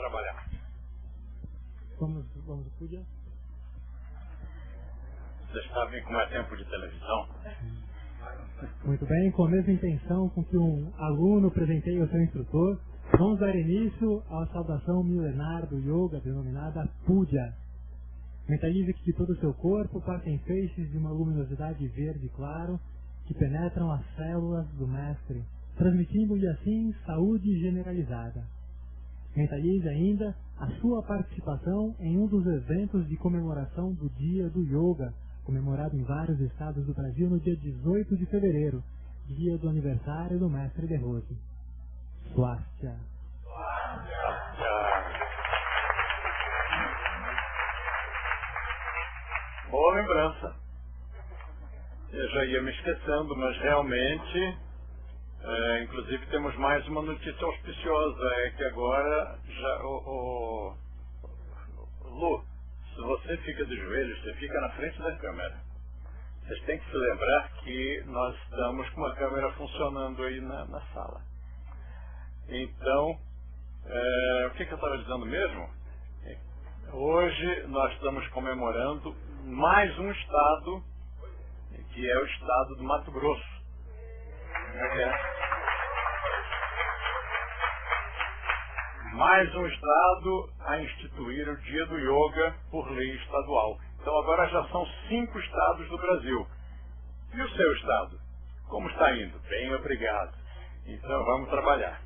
trabalhar. Vamos, Puja? Vocês sabem como é tempo de televisão? Muito bem, com a mesma intenção com que um aluno presenteia o seu instrutor, vamos dar início à saudação milenar do yoga denominada Puja. Mentalize que de todo o seu corpo partem feixes de uma luminosidade verde claro que penetram as células do mestre, transmitindo-lhe assim saúde generalizada. Mentalize ainda a sua participação em um dos eventos de comemoração do Dia do Yoga, comemorado em vários estados do Brasil no dia 18 de fevereiro, dia do aniversário do Mestre de Rose. Swastika. Boa lembrança. Eu já ia me esquecendo, mas realmente, inclusive temos mais uma notícia auspiciosa, é que agora, Lu, se você fica de joelhos, você fica na frente da câmera. Vocês têm que se lembrar que nós estamos com uma câmera funcionando aí na sala. Então, o que eu estava dizendo mesmo? Hoje nós estamos comemorando mais um estado, que é o estado do Mato Grosso. Mais um estado a instituir o Dia do Yoga por lei estadual. Então agora já são 5 estados do Brasil. E o seu estado? Como está indo? Bem, obrigado. Então vamos trabalhar.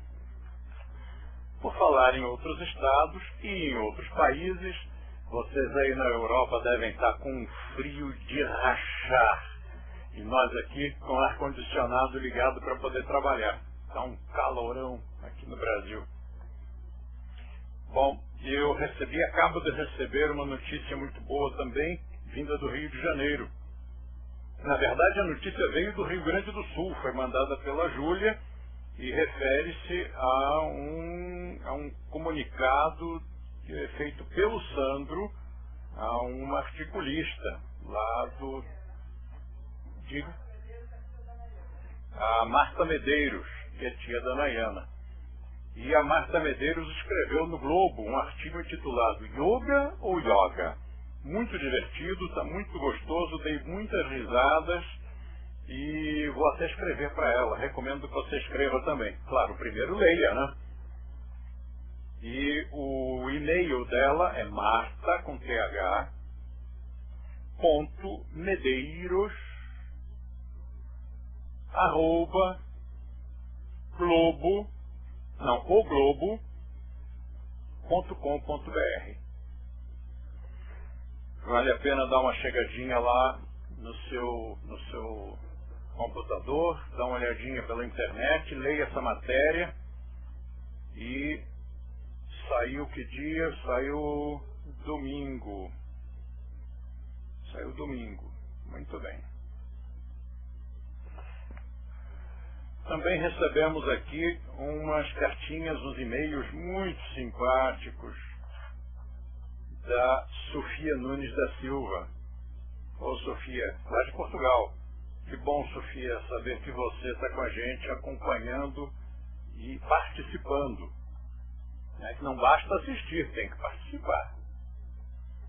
Por falar em outros estados e em outros países, vocês aí na Europa devem estar com um frio de rachar. E nós aqui com ar-condicionado ligado para poder trabalhar. Está um calorão aqui no Brasil. Bom, eu acabo de receber uma notícia muito boa também, vinda do Rio de Janeiro. Na verdade, a notícia veio do Rio Grande do Sul, foi mandada pela Júlia e refere-se a um comunicado feito pelo Sandro a uma articulista lá a Marta Medeiros, que é tia da Nayana. E a Marta Medeiros escreveu no Globo um artigo intitulado Yoga ou Yoga? Muito divertido, está muito gostoso, dei muitas risadas e vou até escrever para ela. Recomendo que você escreva também. Claro, primeiro leia, né? E o e-mail dela é marta, com th, ponto, medeiros, @ oglobo.com.br. Vale a pena dar uma chegadinha lá no seu computador, dar uma olhadinha pela internet, leia essa matéria. E saiu que dia? Saiu domingo. Muito bem. Também recebemos aqui umas cartinhas, uns e-mails muito simpáticos da Sofia Nunes da Silva. Ô Sofia, lá de Portugal. Que bom, Sofia, saber que você está com a gente, acompanhando e participando. Que não basta assistir, tem que participar.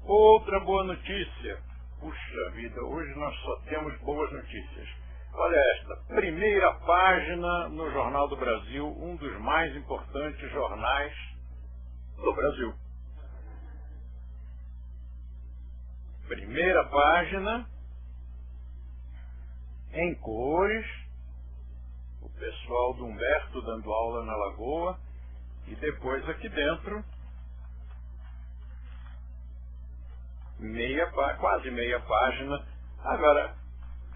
Outra boa notícia. Puxa vida, hoje nós só temos boas notícias. Olha esta, primeira página no Jornal do Brasil, um dos mais importantes jornais do Brasil. Primeira página, em cores, o pessoal do Humberto dando aula na Lagoa, e depois aqui dentro, quase meia página. Agora,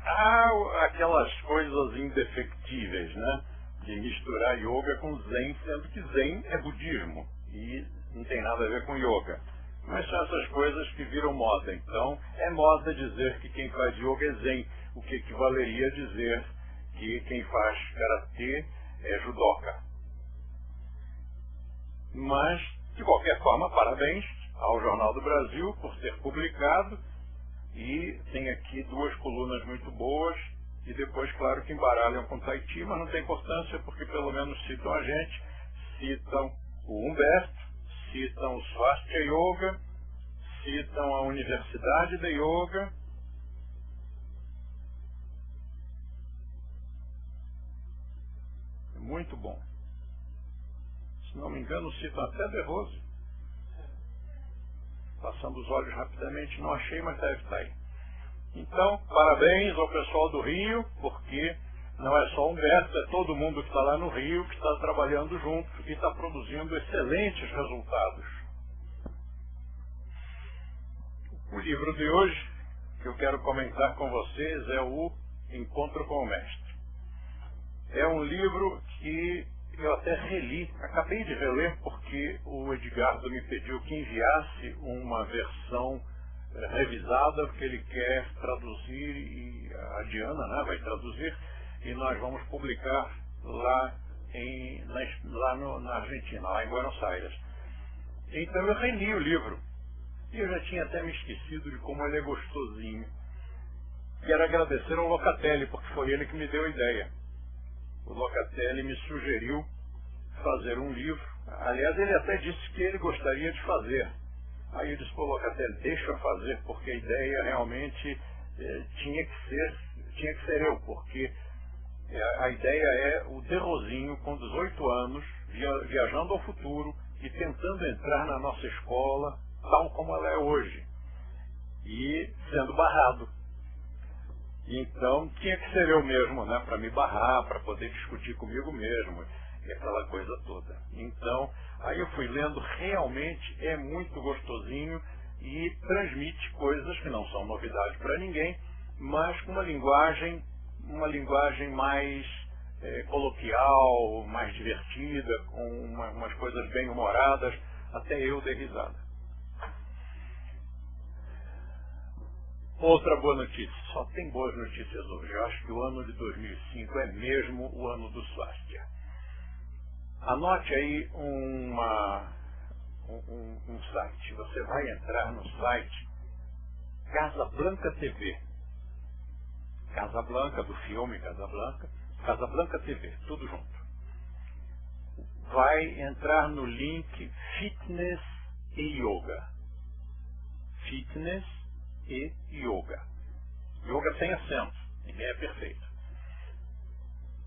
há aquelas coisas indefectíveis, né? De misturar yoga com zen, sendo que zen é budismo e não tem nada a ver com yoga. Mas são essas coisas que viram moda. Então, é moda dizer que quem faz yoga é zen, o que equivaleria a dizer que quem faz karatê é judoca. Mas, de qualquer forma, parabéns ao Jornal do Brasil por ter publicado. E tem aqui 2 colunas muito boas, e depois, claro, que embaralham com Taiti, mas não tem importância, porque pelo menos citam a gente, citam o Humberto, citam o Swastika Yoga, citam a Universidade de Yoga, muito bom. Se não me engano, citam até De Rose. Passando os olhos rapidamente, não achei, mas deve estar aí. Então, parabéns ao pessoal do Rio, porque não é só o Humberto, é todo mundo que está lá no Rio, que está trabalhando junto e está produzindo excelentes resultados. O livro de hoje, que eu quero comentar com vocês, é o Encontro com o Mestre. É um livro que eu até reli, acabei de reler, porque o Edgardo me pediu que enviasse uma versão revisada, porque ele quer traduzir, e a Diana, né, vai traduzir, e nós vamos publicar lá, na Argentina, lá em Buenos Aires. Então eu reli o livro, e eu já tinha até me esquecido de como ele é gostosinho. Quero agradecer ao Locatelli, porque foi ele que me deu a ideia. O Locatelli me sugeriu fazer um livro. Aliás, ele até disse que ele gostaria de fazer. Aí eu disse para o Locatelli, deixa eu fazer, porque a ideia realmente tinha que ser eu, porque a ideia é o De Rosinho, com 18 anos, viajando ao futuro e tentando entrar na nossa escola, tal como ela é hoje, e sendo barrado. Então, tinha que ser eu mesmo, né, para me barrar, para poder discutir comigo mesmo, e aquela coisa toda. Então, aí eu fui lendo, realmente é muito gostosinho e transmite coisas que não são novidade para ninguém, mas com uma linguagem mais coloquial, mais divertida, com umas coisas bem humoradas, até eu dei risada. Outra boa notícia, só tem boas notícias hoje. Eu acho que o ano de 2005 é mesmo o ano do Swastika. Anote aí um site. Você vai entrar no site Casablanca TV. Casablanca, do filme Casablanca. Casablanca TV, tudo junto. Vai entrar no link Fitness e Yoga. Fitness e Yoga. Yoga sem acento, ninguém é perfeito.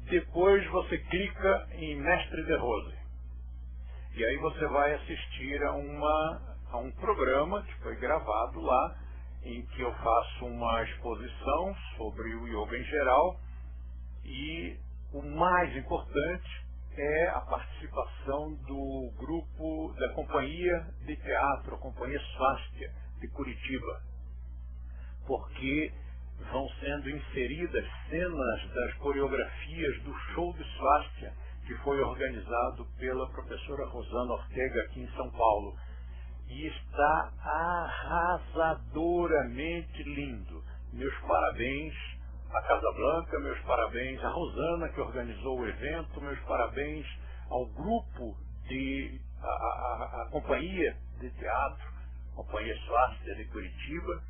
Depois você clica em Mestre De Rose. E aí você vai assistir a um programa que foi gravado lá, em que eu faço uma exposição sobre o yoga em geral. E o mais importante é a participação do grupo da Companhia de Teatro, a Companhia Swastika de Curitiba, porque vão sendo inseridas cenas das coreografias do show de Swastika, que foi organizado pela professora Rosana Ortega aqui em São Paulo. E está arrasadoramente lindo. Meus parabéns à Casablanca, meus parabéns à Rosana, que organizou o evento, meus parabéns ao grupo a Companhia de Teatro, Companhia Swastika de Curitiba.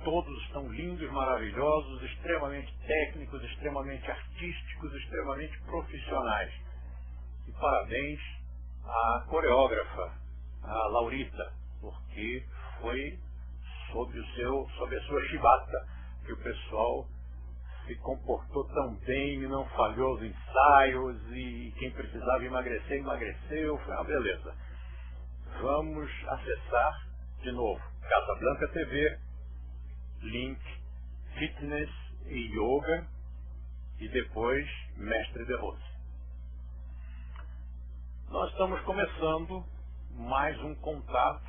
Todos estão lindos, maravilhosos, extremamente técnicos, extremamente artísticos, extremamente profissionais. E parabéns à coreógrafa, a Laurita, porque foi sob a sua chibata que o pessoal se comportou tão bem, não falhou os ensaios, e quem precisava emagrecer, emagreceu. Foi uma beleza. Vamos acessar de novo Casablanca TV, link Fitness e Yoga, e depois Mestre De Rose. Nós estamos começando mais um contato,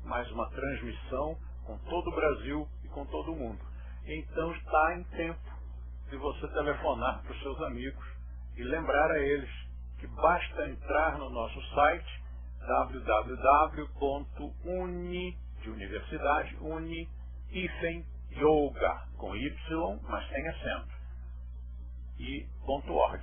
mais uma transmissão com todo o Brasil e com todo o mundo. Então está em tempo de você telefonar para os seus amigos e lembrar a eles que basta entrar no nosso site www.uni, de universidade, uni-yoga, com Y, mas sem acento, e .org.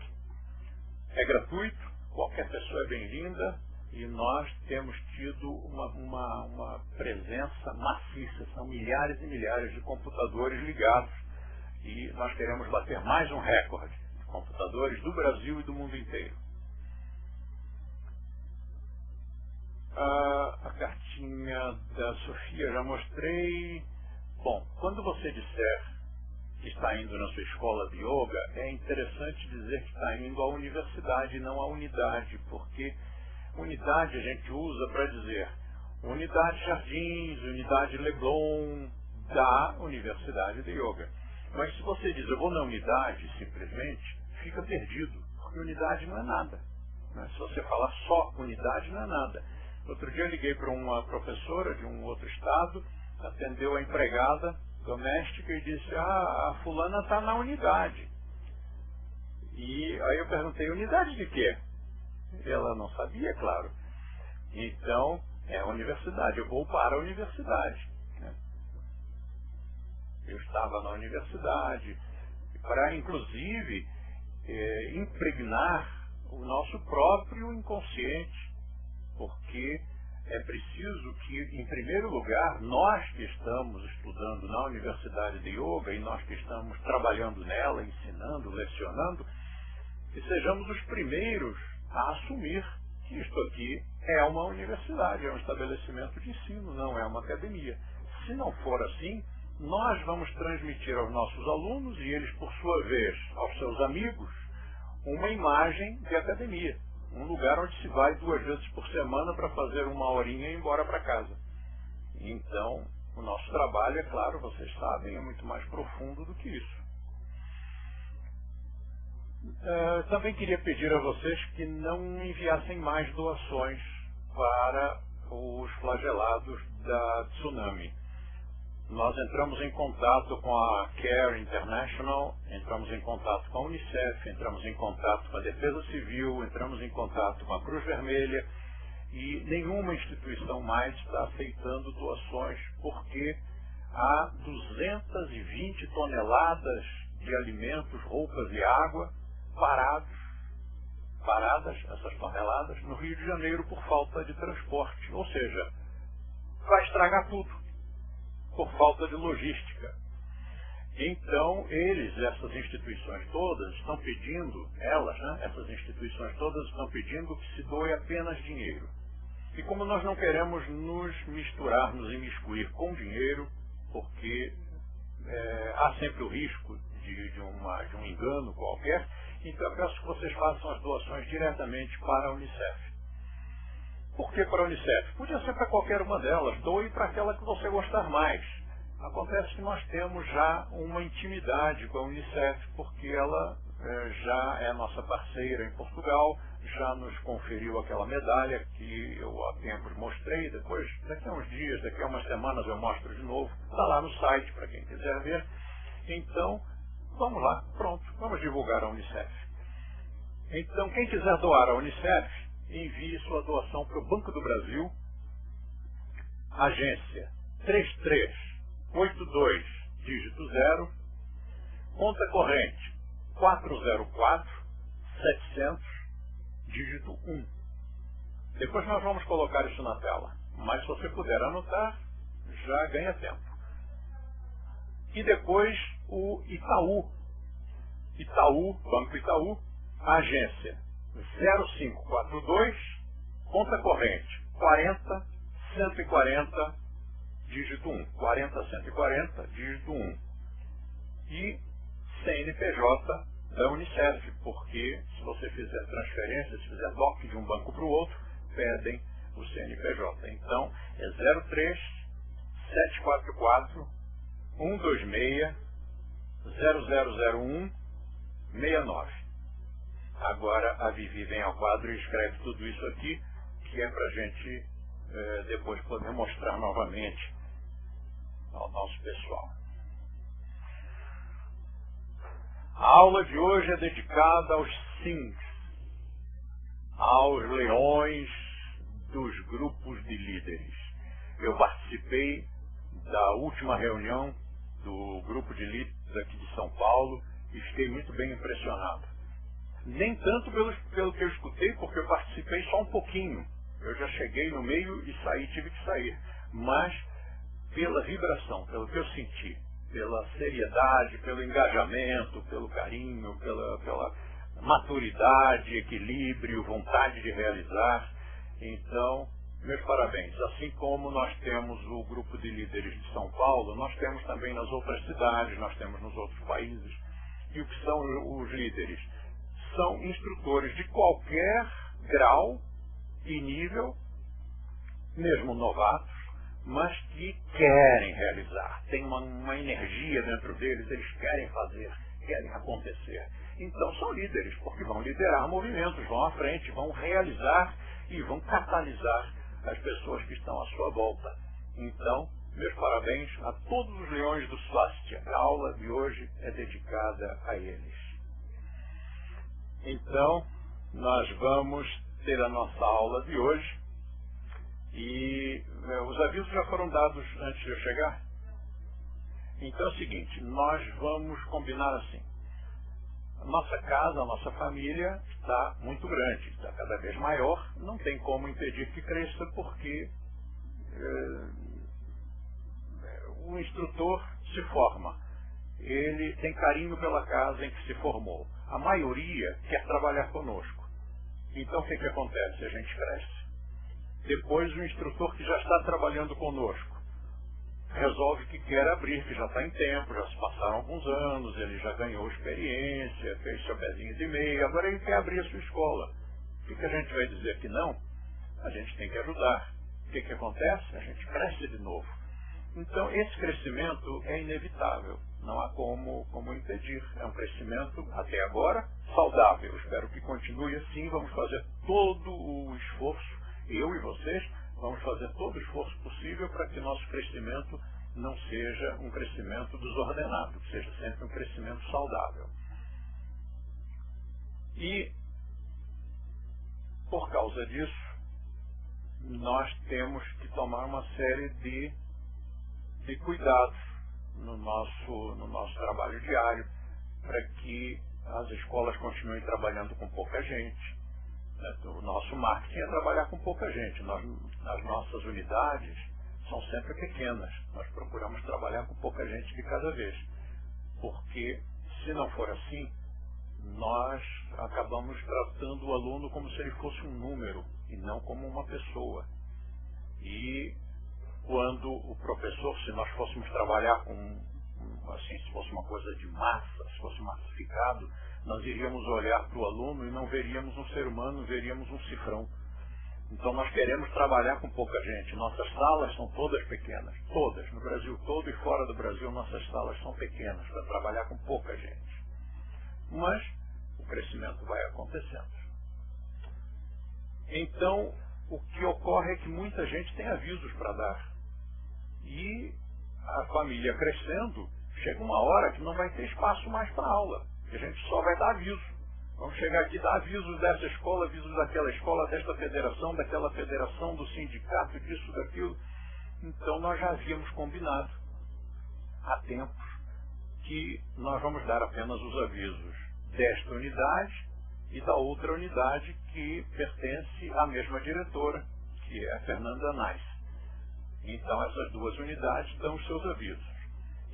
É gratuito, qualquer pessoa é bem-vinda, e nós temos tido uma presença maciça. São milhares e milhares de computadores ligados, e nós queremos bater mais um recorde de computadores do Brasil e do mundo inteiro. A cartinha da Sofia já mostrei. Bom, quando você disser que está indo na sua escola de yoga, é interessante dizer que está indo à universidade, não à unidade, porque unidade a gente usa para dizer Unidade Jardins, Unidade Leblon, da Universidade de Yoga. Mas se você diz, eu vou na unidade, simplesmente, fica perdido, porque unidade não é nada. Né? Se você falar só unidade, não é nada. Outro dia eu liguei para uma professora de um outro estado, atendeu a empregada doméstica e disse, a fulana está na unidade. E aí eu perguntei, unidade de quê? Ela não sabia, claro. Então, é a universidade, eu vou para a universidade. Né? Eu estava na universidade, para inclusive impregnar o nosso próprio inconsciente, porque é preciso que, em primeiro lugar, nós que estamos estudando na Universidade de Yoga e nós que estamos trabalhando nela, ensinando, lecionando, que sejamos os primeiros a assumir que isto aqui é uma universidade, é um estabelecimento de ensino, não é uma academia. Se não for assim, nós vamos transmitir aos nossos alunos e eles, por sua vez, aos seus amigos, uma imagem de academia. Um lugar onde se vai 2 vezes por semana para fazer 1 horinha e ir embora para casa. Então, o nosso trabalho, é claro, vocês sabem, é muito mais profundo do que isso. Também queria pedir a vocês que não enviassem mais doações para os flagelados da tsunami. Nós entramos em contato com a CARE International, entramos em contato com a Unicef, entramos em contato com a Defesa Civil, entramos em contato com a Cruz Vermelha e nenhuma instituição mais está aceitando doações porque há 220 toneladas de alimentos, roupas e água paradas, essas toneladas, no Rio de Janeiro por falta de transporte. Ou seja, vai estragar tudo por falta de logística. Então, essas instituições todas estão pedindo, essas instituições todas estão pedindo que se doe apenas dinheiro. E como nós não queremos nos misturar, nos imiscuir com dinheiro, porque há sempre o risco de um engano qualquer, então eu peço que vocês façam as doações diretamente para a Unicef. Por que para a Unicef? Podia ser para qualquer uma delas, doe para aquela que você gostar mais. Acontece que nós temos já uma intimidade com a Unicef, porque ela já é nossa parceira em Portugal, já nos conferiu aquela medalha que eu há tempos mostrei, depois, daqui a uns dias, daqui a umas semanas eu mostro de novo, está lá no site para quem quiser ver. Então, vamos lá, pronto, vamos divulgar a Unicef. Então, quem quiser doar a Unicef, envie sua doação para o Banco do Brasil, agência 3382, dígito 0, conta corrente 404 700, dígito 1. Depois nós vamos colocar isso na tela, mas se você puder anotar, já ganha tempo. E depois o Itaú, Banco Itaú, agência 0542, conta corrente 40 140, dígito 1. 40 140, dígito 1. E CNPJ da Unicef, porque se você fizer transferência, se fizer DOC de um banco para o outro, pedem o CNPJ. Então, é 03 744 126 0001 69. Agora a Vivi vem ao quadro e escreve tudo isso aqui, que é para a gente depois poder mostrar novamente ao nosso pessoal. A aula de hoje é dedicada aos SINs, aos leões dos grupos de líderes. Eu participei da última reunião do grupo de líderes aqui de São Paulo e fiquei muito bem impressionado. Nem tanto pelo que eu escutei, porque eu participei só um pouquinho. Eu já cheguei no meio e tive que sair. Mas pela vibração, pelo que eu senti, pela seriedade, pelo engajamento, pelo carinho, pela maturidade, equilíbrio, vontade de realizar. Então, meus parabéns. Assim como nós temos o grupo de líderes de São Paulo, nós temos também nas outras cidades, nós temos nos outros países. E o que são os líderes? São instrutores de qualquer grau e nível, mesmo novatos, mas que querem realizar. Tem uma energia dentro deles, eles querem fazer, querem acontecer. Então são líderes, porque vão liderar movimentos, vão à frente, vão realizar e vão catalisar as pessoas que estão à sua volta. Então, meus parabéns a todos os leões do Swastika. A aula de hoje é dedicada a eles. Então, nós vamos ter a nossa aula de hoje e os avisos já foram dados antes de eu chegar. Então é o seguinte, nós vamos combinar assim. A nossa casa, a nossa família está muito grande, está cada vez maior, não tem como impedir que cresça porque o instrutor se forma. Ele tem carinho pela casa em que se formou. A maioria quer trabalhar conosco. Então o que acontece? A gente cresce. Depois o instrutor que já está trabalhando conosco resolve que quer abrir, que já está em tempo, já se passaram alguns anos, ele já ganhou experiência, fez seu pezinho de meia, agora ele quer abrir a sua escola. O que a gente vai dizer que não? A gente tem que ajudar. O que acontece? A gente cresce de novo. Então esse crescimento é inevitável, não há como impedir. É um crescimento, até agora, saudável. Espero que continue assim, vamos fazer todo o esforço, eu e vocês, vamos fazer todo o esforço possível para que nosso crescimento não seja um crescimento desordenado, que seja sempre um crescimento saudável. E, por causa disso, nós temos que tomar uma série de cuidados no nosso trabalho diário, para que as escolas continuem trabalhando com pouca gente. O nosso marketing é trabalhar com pouca gente. As nossas unidades são sempre pequenas. Nós procuramos trabalhar com pouca gente de cada vez. Porque, se não for assim, nós acabamos tratando o aluno como se ele fosse um número e não como uma pessoa. E quando o professor, se nós fôssemos trabalhar se fosse uma coisa de massa, se fosse massificado, nós iríamos olhar para o aluno e não veríamos um ser humano, veríamos um cifrão. Então nós queremos trabalhar com pouca gente. Nossas salas são todas pequenas, todas, no Brasil todo e fora do Brasil, nossas salas são pequenas, para trabalhar com pouca gente. Mas o crescimento vai acontecendo. Então, o que ocorre é que muita gente tem avisos para dar. E a família crescendo, chega uma hora que não vai ter espaço mais para aula. A gente só vai dar aviso. Vamos chegar aqui e dar avisos dessa escola, avisos daquela escola, desta federação, daquela federação, do sindicato, disso, daquilo. Então nós já havíamos combinado há tempos que nós vamos dar apenas os avisos desta unidade e da outra unidade que pertence à mesma diretora, que é a Fernanda Nais. Então essas duas unidades dão os seus avisos.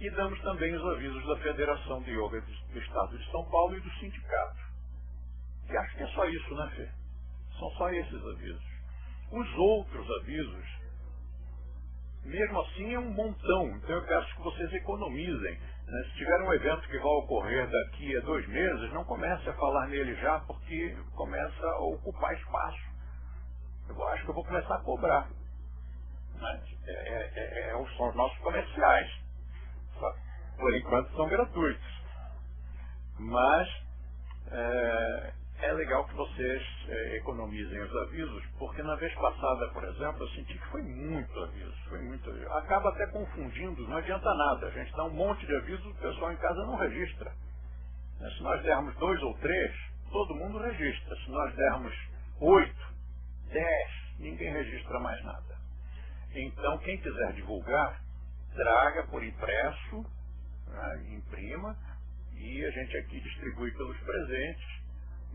E damos também os avisos da Federação de Yoga do Estado de São Paulo e do sindicato. E acho que é só isso, né, Fê? São só esses avisos. Os outros avisos, mesmo assim, é um montão. Então eu peço que vocês economizem. Né? Se tiver um evento que vai ocorrer daqui a 2 meses, não comece a falar nele já, porque começa a ocupar espaço. Eu acho que eu vou começar a cobrar. Né? São os nossos comerciais. Por enquanto são gratuitos. Mas é legal que vocês economizem os avisos, porque na vez passada, por exemplo, eu senti que foi muito aviso. Acaba até confundindo, não adianta nada. A gente dá um monte de avisos, o pessoal em casa não registra. Se nós dermos 2 ou 3, todo mundo registra. Se nós dermos 8, 10, ninguém registra mais nada. Então, quem quiser divulgar, traga por impresso, né, imprima, e a gente aqui distribui pelos presentes.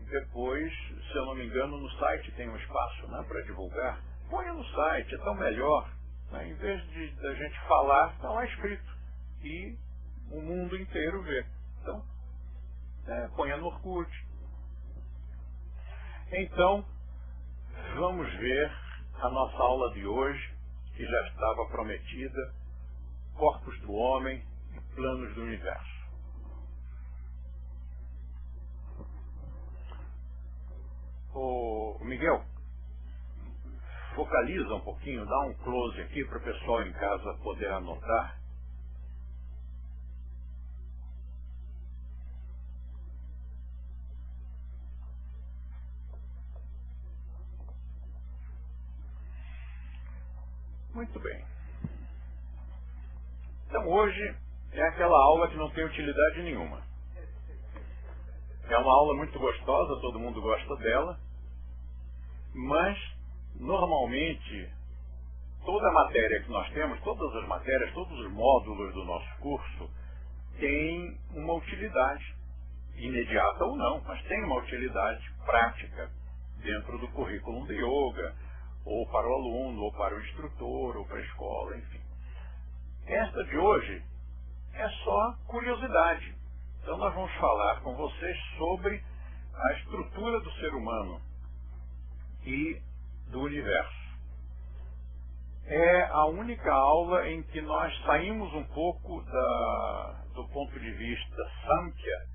Depois, se eu não me engano, no site tem um espaço, né, para divulgar. Ponha no site, é tão melhor. Né, em vez de a gente falar, está lá escrito. E o mundo inteiro vê. Então, ponha no Orkut. Então, vamos ver a nossa aula de hoje, que já estava prometida, Corpos do Homem e Planos do Universo. Ô, Miguel, focaliza um pouquinho, dá um close aqui para o pessoal em casa poder anotar. Muito bem. Então hoje é aquela aula que não tem utilidade nenhuma. É uma aula muito gostosa, todo mundo gosta dela, mas normalmente toda a matéria que nós temos, todas as matérias, todos os módulos do nosso curso têm uma utilidade, imediata ou não, mas tem uma utilidade prática dentro do currículo de yoga, ou para o aluno, ou para o instrutor, ou para a escola, enfim. Esta de hoje é só curiosidade. Então nós vamos falar com vocês sobre a estrutura do ser humano e do universo. É a única aula em que nós saímos um pouco do ponto de vista Samkhya,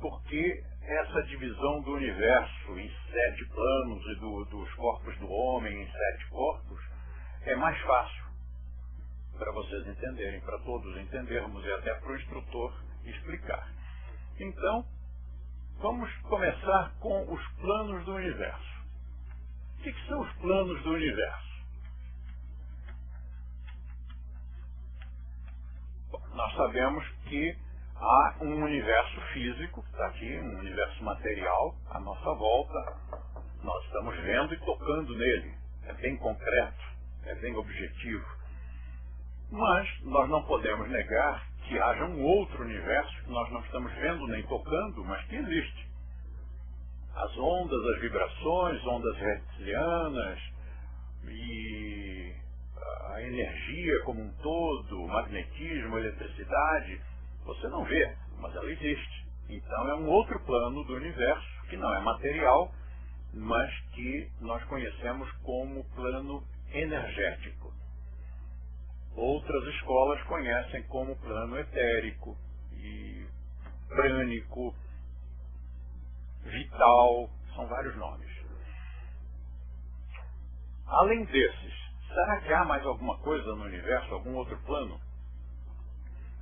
porque essa divisão do universo em 7 planos e dos corpos do homem em 7 corpos é mais fácil para vocês entenderem, para todos entendermos e até para o instrutor explicar. Então, vamos começar com os planos do universo. O que são os planos do universo? Bom, nós sabemos que há um universo físico, que está aqui, um universo material, à nossa volta. Nós estamos vendo e tocando nele. É bem concreto, é bem objetivo. Mas nós não podemos negar que haja um outro universo que nós não estamos vendo nem tocando, mas que existe. As ondas, as vibrações, ondas hertzianas e a energia como um todo, o magnetismo, a eletricidade, você não vê, mas ela existe. Então é um outro plano do universo, que não é material, mas que nós conhecemos como plano energético. Outras escolas conhecem como plano etérico e prânico, vital, são vários nomes. Além desses, será que há mais alguma coisa no universo, algum outro plano?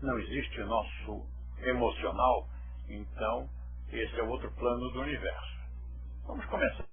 Não existe o nosso emocional, então esse é o outro plano do universo. Vamos começar.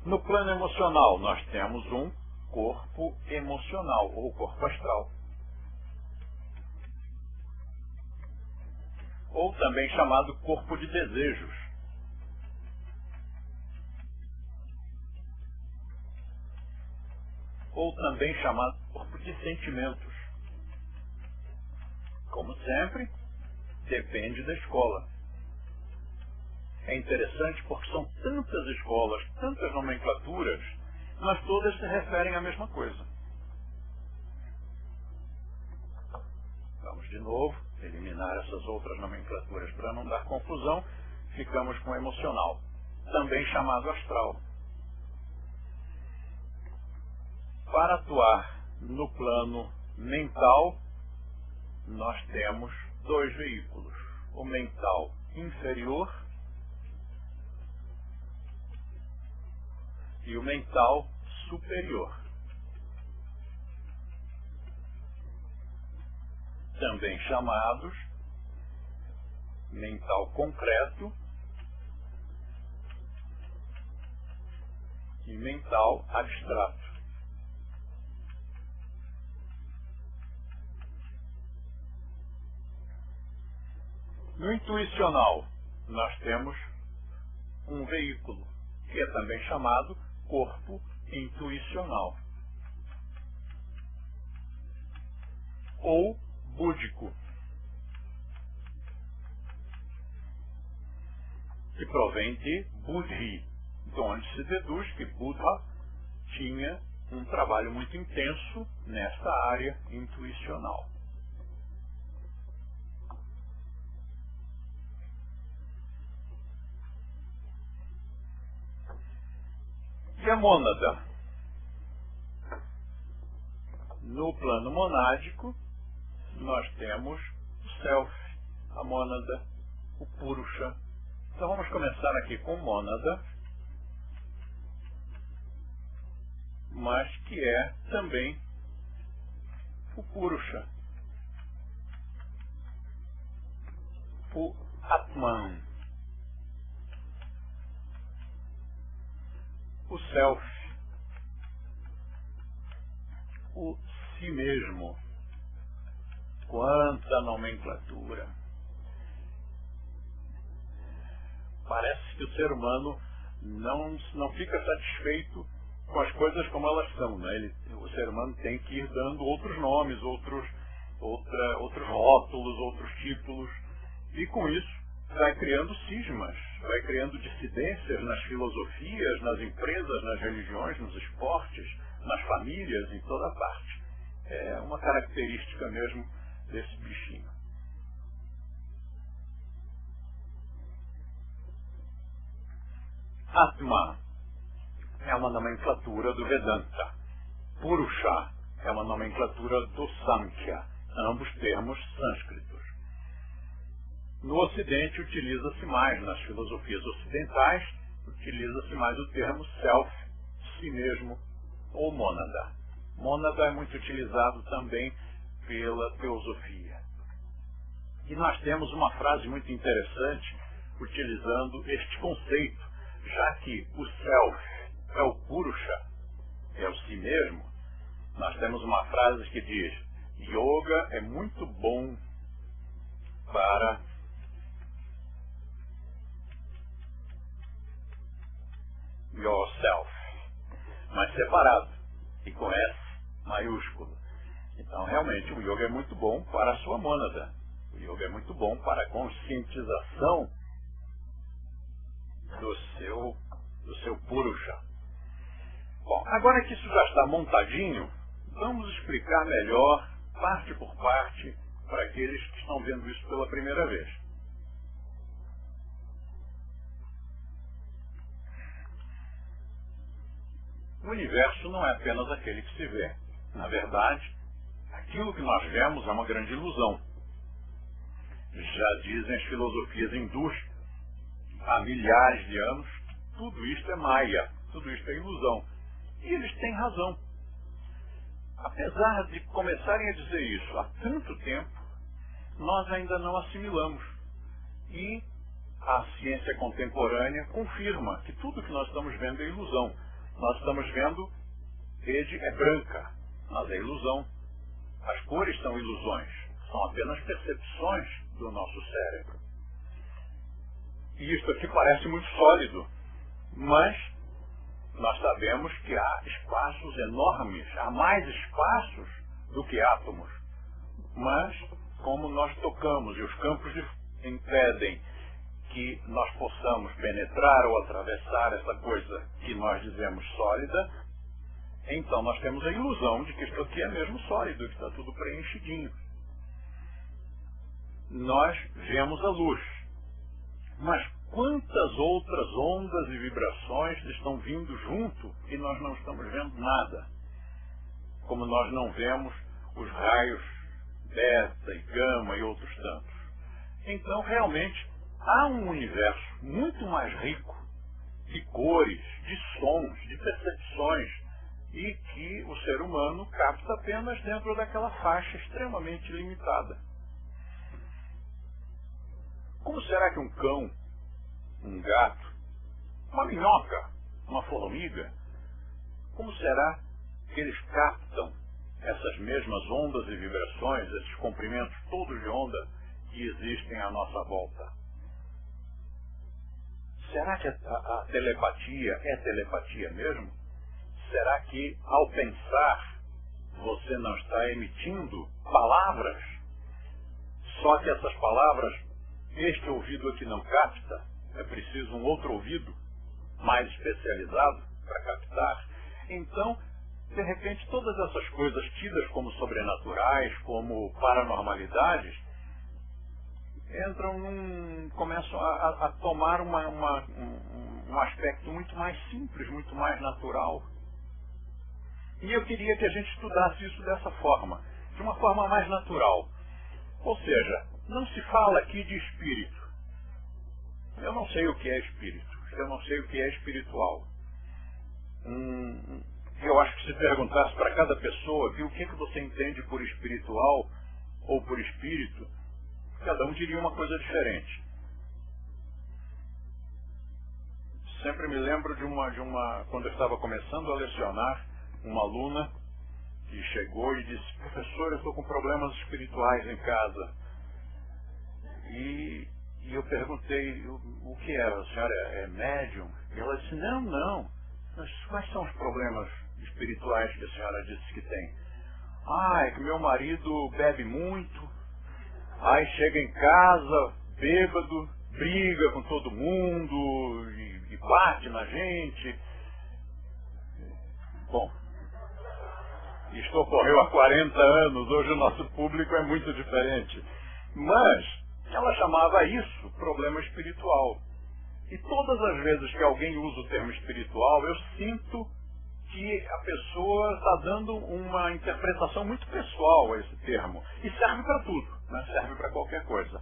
No plano emocional, nós temos um corpo emocional, ou corpo astral. Ou também chamado corpo de desejos. Ou também chamado corpo de sentimentos. Como sempre, depende da escola. É interessante porque são tantas escolas, tantas nomenclaturas, mas todas se referem à mesma coisa. Vamos de novo eliminar essas outras nomenclaturas para não dar confusão. Ficamos com o emocional, também chamado astral. Para atuar no plano mental, nós temos dois veículos. O mental inferior e o mental superior. Também chamados mental concreto e mental abstrato. No intuicional, nós temos um veículo, que é também chamado corpo intuicional, ou búdico, que provém de Buddhi, de onde se deduz que Buddha tinha um trabalho muito intenso nesta área intuicional. E a mônada? No plano monádico, nós temos o self, a mônada, o purusha. Então vamos começar aqui com mônada, mas que é também o purusha, o Atman, o self, o si mesmo. Quanta nomenclatura! Parece que o ser humano não fica satisfeito com as coisas como elas são, né? O ser humano tem que ir dando outros nomes, outros rótulos, outros títulos, e com isso vai criando cismas, vai criando dissidências nas filosofias, nas empresas, nas religiões, nos esportes, nas famílias, em toda parte. É uma característica mesmo desse bichinho. Atma é uma nomenclatura do Vedanta. Purusha é uma nomenclatura do Sankhya, ambos termos sânscritos. No Ocidente utiliza-se mais, nas filosofias ocidentais, utiliza-se mais o termo self, si mesmo, ou mônada. Mônada é muito utilizado também pela teosofia. E nós temos uma frase muito interessante utilizando este conceito, já que o self é o purusha, é o si mesmo. Nós temos uma frase que diz: yoga é muito bom para yourself, mas separado e com S maiúsculo. Então, realmente, o yoga é muito bom para a sua mônada. O yoga é muito bom para a conscientização do seu purusha. Bom, agora que isso já está montadinho, vamos explicar melhor, parte por parte, para aqueles que estão vendo isso pela primeira vez. O universo não é apenas aquele que se vê. Na verdade, aquilo que nós vemos é uma grande ilusão. Já dizem as filosofias hindus, há milhares de anos, tudo isto é Maya, tudo isto é ilusão. E eles têm razão. Apesar de começarem a dizer isso há tanto tempo, nós ainda não assimilamos. E a ciência contemporânea confirma que tudo que nós estamos vendo é ilusão. Nós estamos vendo rede é branca, mas é ilusão. As cores são ilusões, são apenas percepções do nosso cérebro. E isso aqui parece muito sólido, mas nós sabemos que há espaços enormes, há mais espaços do que átomos. Mas, como nós tocamos e os campos impedem que nós possamos penetrar ou atravessar essa coisa que nós dizemos sólida, então nós temos a ilusão de que isso aqui é mesmo sólido, que está tudo preenchidinho. Nós vemos a luz. Mas quantas outras ondas e vibrações estão vindo junto e nós não estamos vendo nada? Como nós não vemos os raios beta e gama e outros tantos. Então, realmente, há um universo muito mais rico de cores, de sons, de percepções, e que o ser humano capta apenas dentro daquela faixa extremamente limitada. Como será que um cão, um gato, uma minhoca, uma formiga, como será que eles captam essas mesmas ondas e vibrações, esses comprimentos todos de onda que existem à nossa volta? Será que a telepatia é telepatia mesmo? Será que, ao pensar, você não está emitindo palavras? Só que essas palavras, este ouvido aqui não capta, é preciso um outro ouvido mais especializado para captar. Então, de repente, todas essas coisas tidas como sobrenaturais, como paranormalidades, começam a tomar um aspecto muito mais simples, muito mais natural. E eu queria que a gente estudasse isso dessa forma, de uma forma mais natural. Ou seja, não se fala aqui de espírito. Eu não sei o que é espírito. Eu não sei o que é espiritual. Eu acho que se perguntasse para cada pessoa o que você entende por espiritual ou por espírito, cada um diria uma coisa diferente. Sempre me lembro de uma quando eu estava começando a lecionar, uma aluna que chegou e disse: professor, eu estou com problemas espirituais em casa. E eu perguntei o que era, a senhora é médium? E ela disse: não. Mas quais são os problemas espirituais que a senhora disse que tem? É que meu marido bebe muito, aí chega em casa, bêbado, briga com todo mundo e bate na gente. Bom, isto ocorreu há 40 anos, hoje o nosso público é muito diferente. Mas ela chamava isso problema espiritual. E todas as vezes que alguém usa o termo espiritual, eu sinto que a pessoa está dando uma interpretação muito pessoal a esse termo. E serve para tudo, né? Serve para qualquer coisa.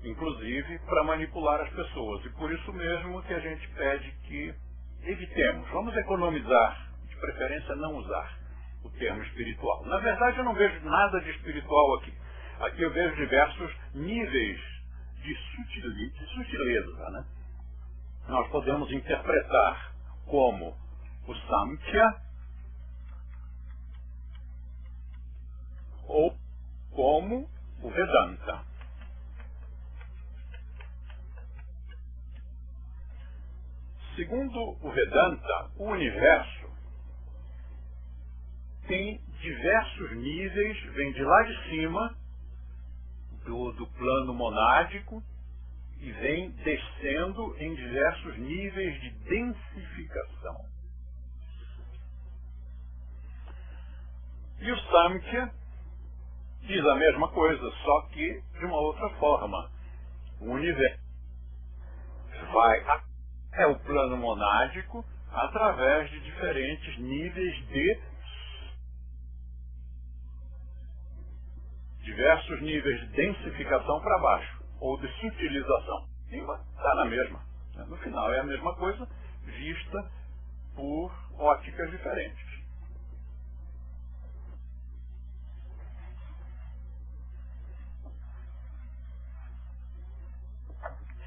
Inclusive para manipular as pessoas. E por isso mesmo que a gente pede que evitemos. Vamos economizar, de preferência não usar o termo espiritual. Na verdade, eu não vejo nada de espiritual aqui. Aqui eu vejo diversos níveis de sutileza, né? Nós podemos interpretar como o Samkhya ou como o Vedanta. Segundo o Vedanta, o universo tem diversos níveis, vem de lá de cima, do plano monádico, e vem descendo em diversos níveis de densificação. E o Samkhya diz a mesma coisa, só que de uma outra forma. O universo vai até o plano monádico através de diferentes níveis diversos níveis de densificação para baixo, ou de sutilização. E está na mesma. No final é a mesma coisa, vista por óticas diferentes.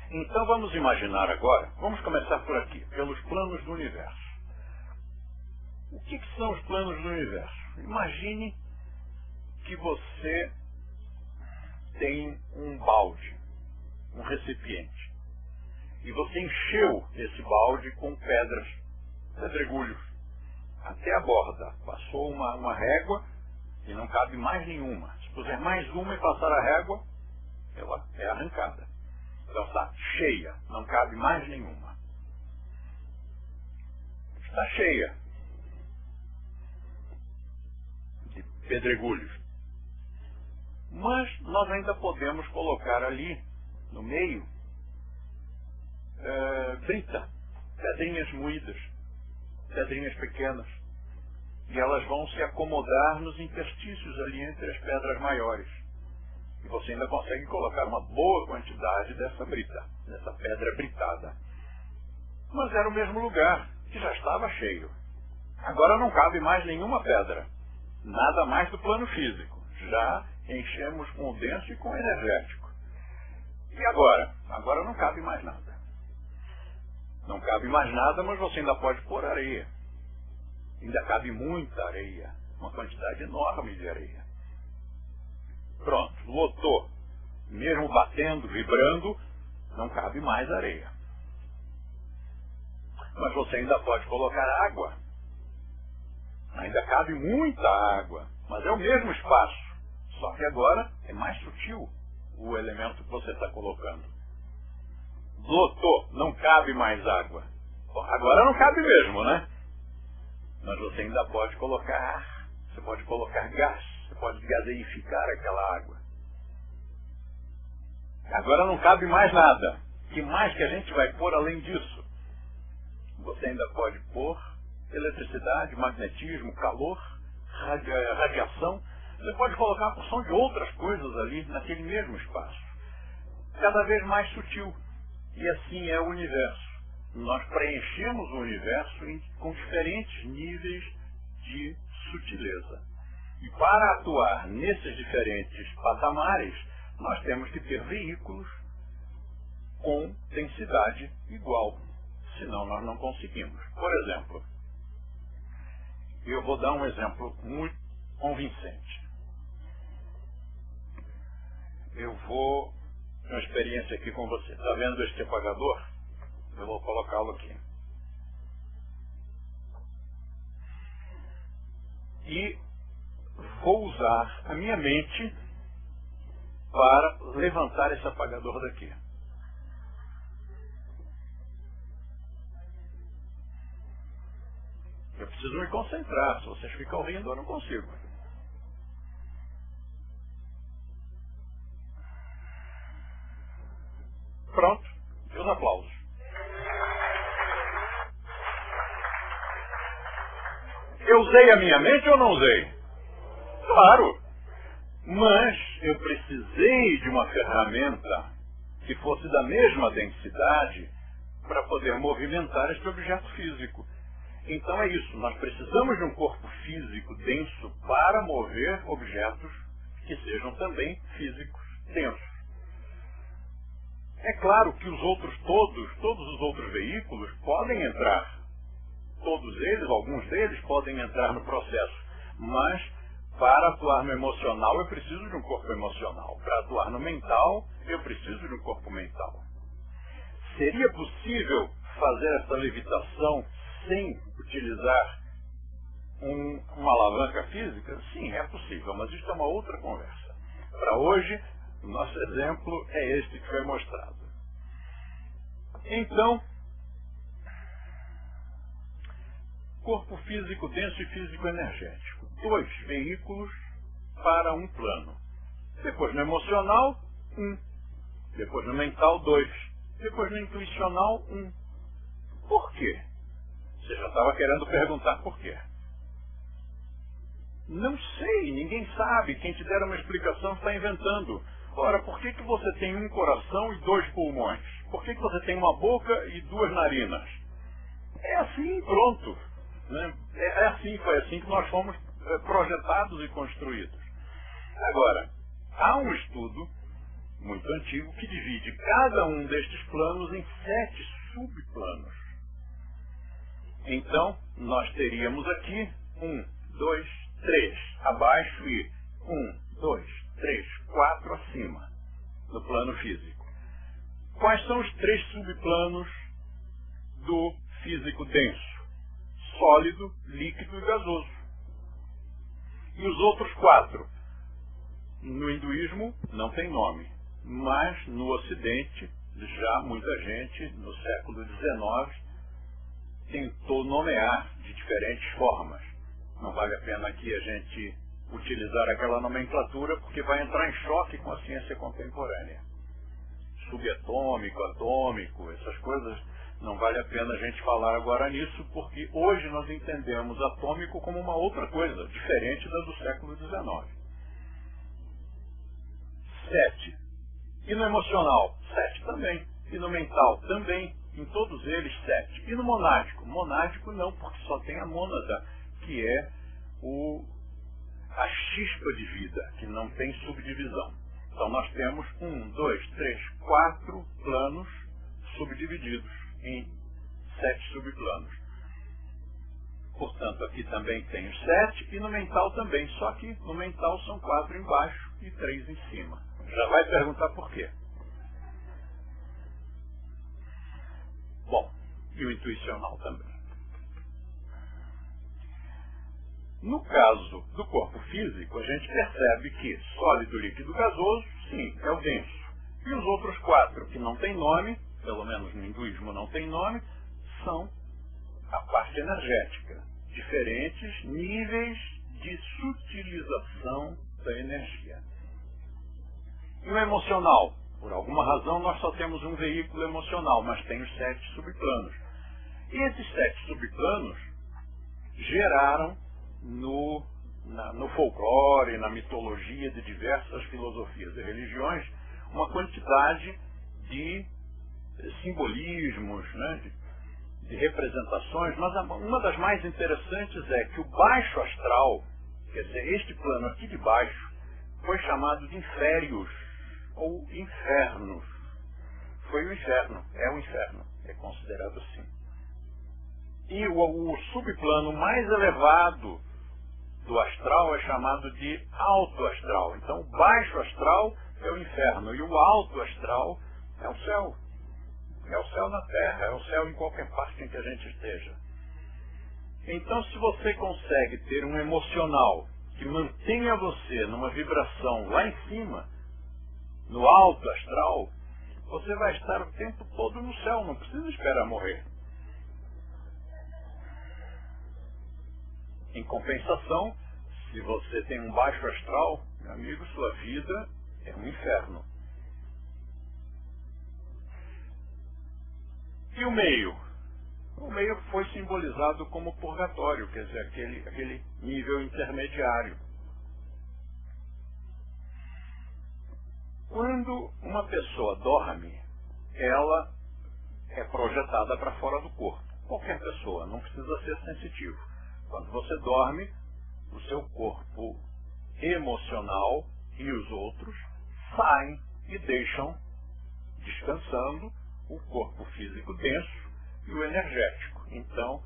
Então vamos imaginar agora, vamos começar por aqui, pelos planos do universo. O que são os planos do universo? Imagine que você tem um balde, um recipiente, e você encheu esse balde com pedras, pedregulhos, até a borda. Passou uma régua e não cabe mais nenhuma. Se puser mais uma e passar a régua, ela é arrancada. Então está cheia, não cabe mais nenhuma. Está cheia de pedregulhos. Mas nós ainda podemos colocar ali, no meio, brita, pedrinhas moídas, pedrinhas pequenas. E elas vão se acomodar nos interstícios ali entre as pedras maiores. E você ainda consegue colocar uma boa quantidade dessa brita, dessa pedra britada. Mas era o mesmo lugar, que já estava cheio. Agora não cabe mais nenhuma pedra. Nada mais do plano físico. Já enchemos com o denso e com o energético. E agora? Agora não cabe mais nada. Não cabe mais nada, mas você ainda pode pôr areia. Ainda cabe muita areia. Uma quantidade enorme de areia. Pronto, lotou. Mesmo batendo, vibrando, não cabe mais areia. Mas você ainda pode colocar água. Ainda cabe muita água, mas é o mesmo espaço. Só que agora é mais sutil o elemento que você está colocando. Lotou, não cabe mais água. Bom, agora não cabe mesmo, né? Mas você ainda pode colocar ar, você pode colocar gás, você pode gaseificar aquela água. Agora não cabe mais nada. O que mais que a gente vai pôr além disso? Você ainda pode pôr eletricidade, magnetismo, calor, radiação. Você pode colocar uma porção de outras coisas ali, naquele mesmo espaço. Cada vez mais sutil. E assim é o universo. Nós preenchemos o universo com diferentes níveis de sutileza. E para atuar nesses diferentes patamares, nós temos que ter veículos com densidade igual. Senão nós não conseguimos. Por exemplo, eu vou dar um exemplo muito convincente. Eu vou ter uma experiência aqui com você. Está vendo este apagador? Eu vou colocá-lo aqui. E vou usar a minha mente para levantar esse apagador daqui. Eu preciso me concentrar. Se vocês ficam rindo, eu não consigo. Pronto. E os aplausos. Eu usei a minha mente ou não usei? Claro. Mas eu precisei de uma ferramenta que fosse da mesma densidade para poder movimentar este objeto físico. Então é isso, nós precisamos de um corpo físico denso para mover objetos que sejam também físicos densos. É claro que os outros todos os outros veículos podem entrar. Todos eles, alguns deles podem entrar no processo. Mas para atuar no emocional eu preciso de um corpo emocional. Para atuar no mental eu preciso de um corpo mental. Seria possível fazer essa levitação sem utilizar uma alavanca física? Sim, é possível, mas isso é uma outra conversa. Para hoje, o nosso exemplo é este que foi mostrado. Então, corpo físico denso e físico energético. 2 veículos para um plano. Depois no emocional, 1. Depois no mental, 2. Depois no intuicional, 1. Por quê? Você já estava querendo perguntar por quê. Não sei, ninguém sabe. Quem te der uma explicação está inventando. Ora, por que você tem um coração e 2 pulmões? Por que você tem uma boca e 2 narinas? É assim, pronto. Né? É assim, foi assim que nós fomos projetados e construídos. Agora, há um estudo muito antigo que divide cada um destes planos em 7 subplanos. Então, nós teríamos aqui 1, 2, 3 abaixo e 1, 2, 3, 4 acima, no plano físico. Quais são os 3 subplanos do físico denso? Sólido, líquido e gasoso. E os outros 4? No hinduísmo não tem nome, mas no Ocidente, já muita gente, no século XIX, tentou nomear de diferentes formas. Não vale a pena aqui a gente utilizar aquela nomenclatura, porque vai entrar em choque com a ciência contemporânea. Subatômico, atômico, essas coisas, não vale a pena a gente falar agora nisso, porque hoje nós entendemos atômico como uma outra coisa, diferente da do século XIX. 7. E no emocional? 7 também. E no mental? Também. Em todos eles, 7. E no monádico? Monádico não, porque só tem a mônada, que é a chispa de vida, que não tem subdivisão. Então nós temos 1, 2, 3, 4 planos subdivididos em 7 subplanos. Portanto, aqui também tem os 7 e no mental também, só que no mental são 4 embaixo e 3 em cima. Já vai perguntar por quê. Bom, e o intuicional também. No caso do corpo físico, a gente percebe que sólido, líquido, gasoso, sim, é o denso. E os outros 4 que não tem nome, pelo menos no hinduísmo não tem nome, são a parte energética. Diferentes níveis de sutilização da energia. E o emocional? Por alguma razão nós só temos um veículo emocional, mas tem os 7 subplanos. E esses 7 subplanos geraram no folclore, na mitologia de diversas filosofias e religiões, uma quantidade de simbolismos, né, de representações, mas uma das mais interessantes é que o baixo astral, quer dizer, este plano aqui de baixo, foi chamado de inférios, ou infernos. Foi o inferno, é considerado assim. E o subplano mais elevado do astral é chamado de alto astral. Então, o baixo astral é o inferno e o alto astral é o céu. É o céu na terra, é o céu em qualquer parte em que a gente esteja. Então, se você consegue ter um emocional que mantenha você numa vibração lá em cima, no alto astral, você vai estar o tempo todo no céu, não precisa esperar morrer. Em compensação, se você tem um baixo astral, meu amigo, sua vida é um inferno. E o meio? O meio foi simbolizado como purgatório, quer dizer, aquele nível intermediário. Quando uma pessoa dorme, ela é projetada para fora do corpo. Qualquer pessoa, não precisa ser sensitivo. Quando você dorme, o seu corpo emocional e os outros saem e deixam descansando o corpo físico denso e o energético. Então,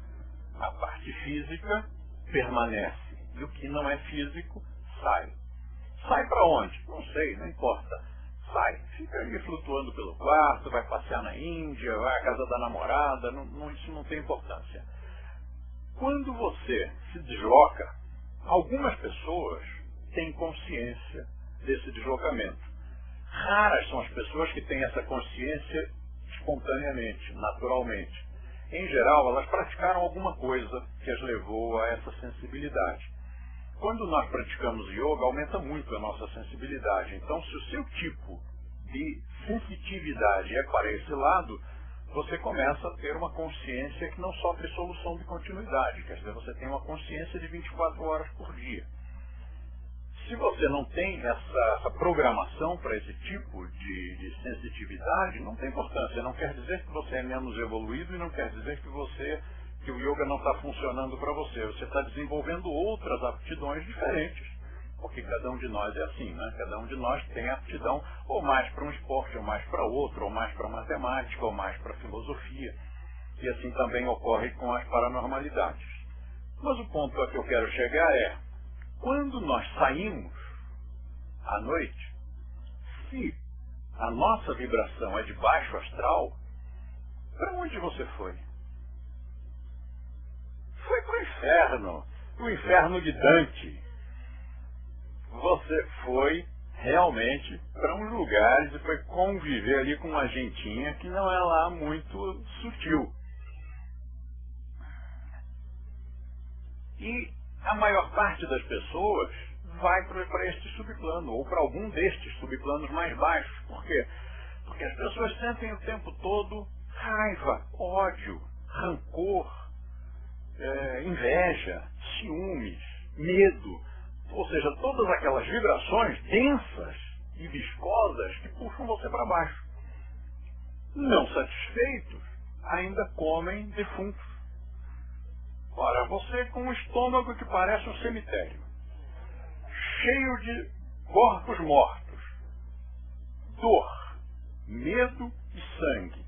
a parte física permanece e o que não é físico sai. Sai para onde? Não sei, não importa. Sai, fica ali flutuando pelo quarto, vai passear na Índia, vai à casa da namorada, isso não tem importância. Quando você se desloca, algumas pessoas têm consciência desse deslocamento. Raras são as pessoas que têm essa consciência espontaneamente, naturalmente. Em geral, elas praticaram alguma coisa que as levou a essa sensibilidade. Quando nós praticamos yoga, aumenta muito a nossa sensibilidade. Então, se o seu tipo de sensitividade é para esse lado, você começa a ter uma consciência que não sofre solução de continuidade. Quer dizer, você tem uma consciência de 24 horas por dia. Se você não tem essa programação para esse tipo de sensitividade, não tem importância. Não quer dizer que você é menos evoluído e não quer dizer que o yoga não está funcionando para você. Você está desenvolvendo outras aptidões diferentes. Porque cada um de nós é assim, né? Cada um de nós tem aptidão ou mais para um esporte, ou mais para outro, ou mais para matemática, ou mais para filosofia. E assim também ocorre com as paranormalidades. Mas o ponto a que eu quero chegar é, quando nós saímos à noite, se a nossa vibração é de baixo astral, para onde você foi? Foi para o inferno de Dante. Você foi realmente para uns lugares e foi conviver ali com uma gentinha que não é lá muito sutil. E a maior parte das pessoas vai para este subplano, ou para algum destes subplanos mais baixos. Por quê? Porque as pessoas sentem o tempo todo raiva, ódio, rancor, inveja, ciúmes, medo. Ou seja, todas aquelas vibrações densas e viscosas que puxam você para baixo. Não satisfeitos, ainda comem defuntos. Ora, você com um estômago que parece um cemitério, cheio de corpos mortos, dor, medo e sangue.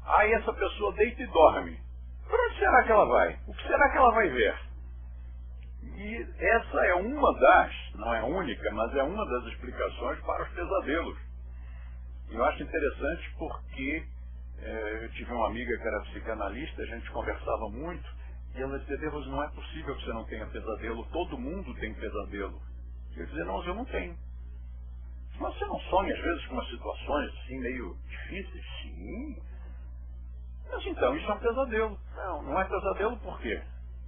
Aí essa pessoa deita e dorme. Para onde será que ela vai? O que será que ela vai ver? E essa é uma das, não é a única, mas é uma das explicações para os pesadelos. Eu acho interessante porque eu tive uma amiga que era psicanalista, a gente conversava muito, e ela dizia, Deus, não é possível que você não tenha pesadelo, todo mundo tem pesadelo. E eu dizia, não, eu não tenho. Mas você não sonha às vezes com umas situações assim meio difíceis? Sim. Mas então, isso é um pesadelo. Não, não é pesadelo por quê?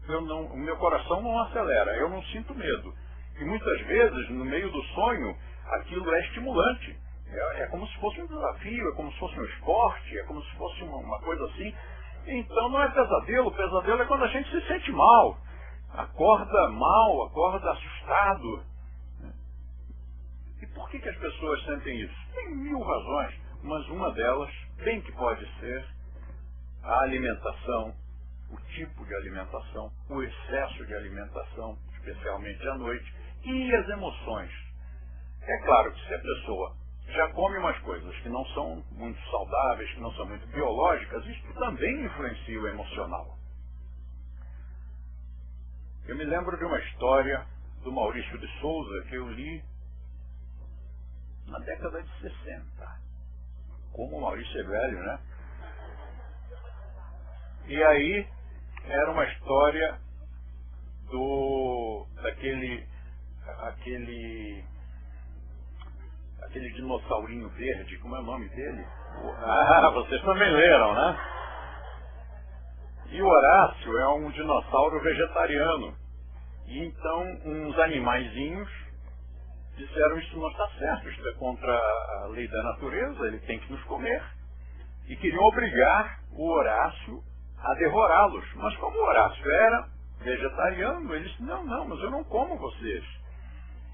O meu coração não acelera, eu não sinto medo. E muitas vezes, no meio do sonho, aquilo é estimulante. É como se fosse um desafio, é como se fosse um esporte, é como se fosse uma coisa assim. Então não é pesadelo, pesadelo é quando a gente se sente mal. Acorda mal, acorda assustado. E por que as pessoas sentem isso? Tem 1000 razões, mas uma delas, bem que pode ser, a alimentação, o tipo de alimentação, o excesso de alimentação, especialmente à noite, e as emoções. É claro que se a pessoa já come umas coisas que não são muito saudáveis, que não são muito biológicas, isso também influencia o emocional. Eu me lembro de uma história do Maurício de Souza que eu li na década de 60. Como o Maurício é velho, né? E aí era uma história aquele dinossaurinho verde, como é o nome dele? Vocês também leram, né? E o Horácio é um dinossauro vegetariano. E então uns animaizinhos disseram, isso não está certo, isso é contra a lei da natureza, ele tem que nos comer. E queriam obrigar o Horácio a devorá-los. Mas como o Horácio era vegetariano, ele disse, não, mas eu não como vocês.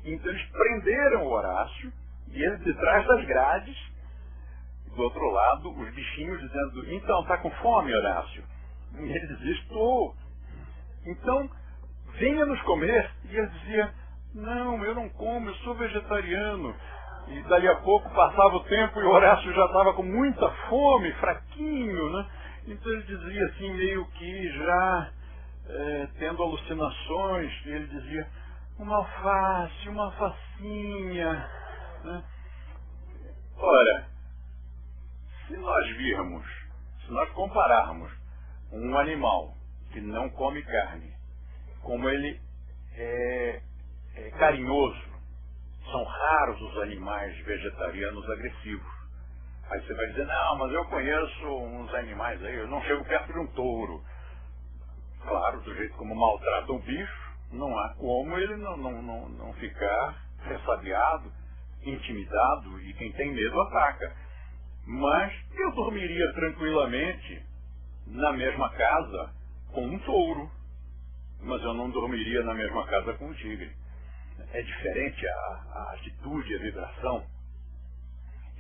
Então eles prenderam o Horácio, e ele de trás das grades, do outro lado, os bichinhos dizendo, então, está com fome, Horácio? E ele dizia, estou. Então, venha nos comer. E ele dizia, não, eu não como, eu sou vegetariano. E dali a pouco passava o tempo e o Horácio já estava com muita fome, fraquinho, né? Então ele dizia assim, meio que já tendo alucinações, e ele dizia, uma alface, uma alfacinha, né? Ora, se nós compararmos um animal que não come carne, como ele é carinhoso, são raros os animais vegetarianos agressivos. Aí você vai dizer, não, mas eu conheço uns animais aí, eu não chego perto de um touro. Claro, do jeito como maltrata um bicho, não há como ele não ficar ressabiado, intimidado, e quem tem medo ataca. Mas eu dormiria tranquilamente na mesma casa com um touro, mas eu não dormiria na mesma casa com um tigre. É diferente a atitude, a vibração.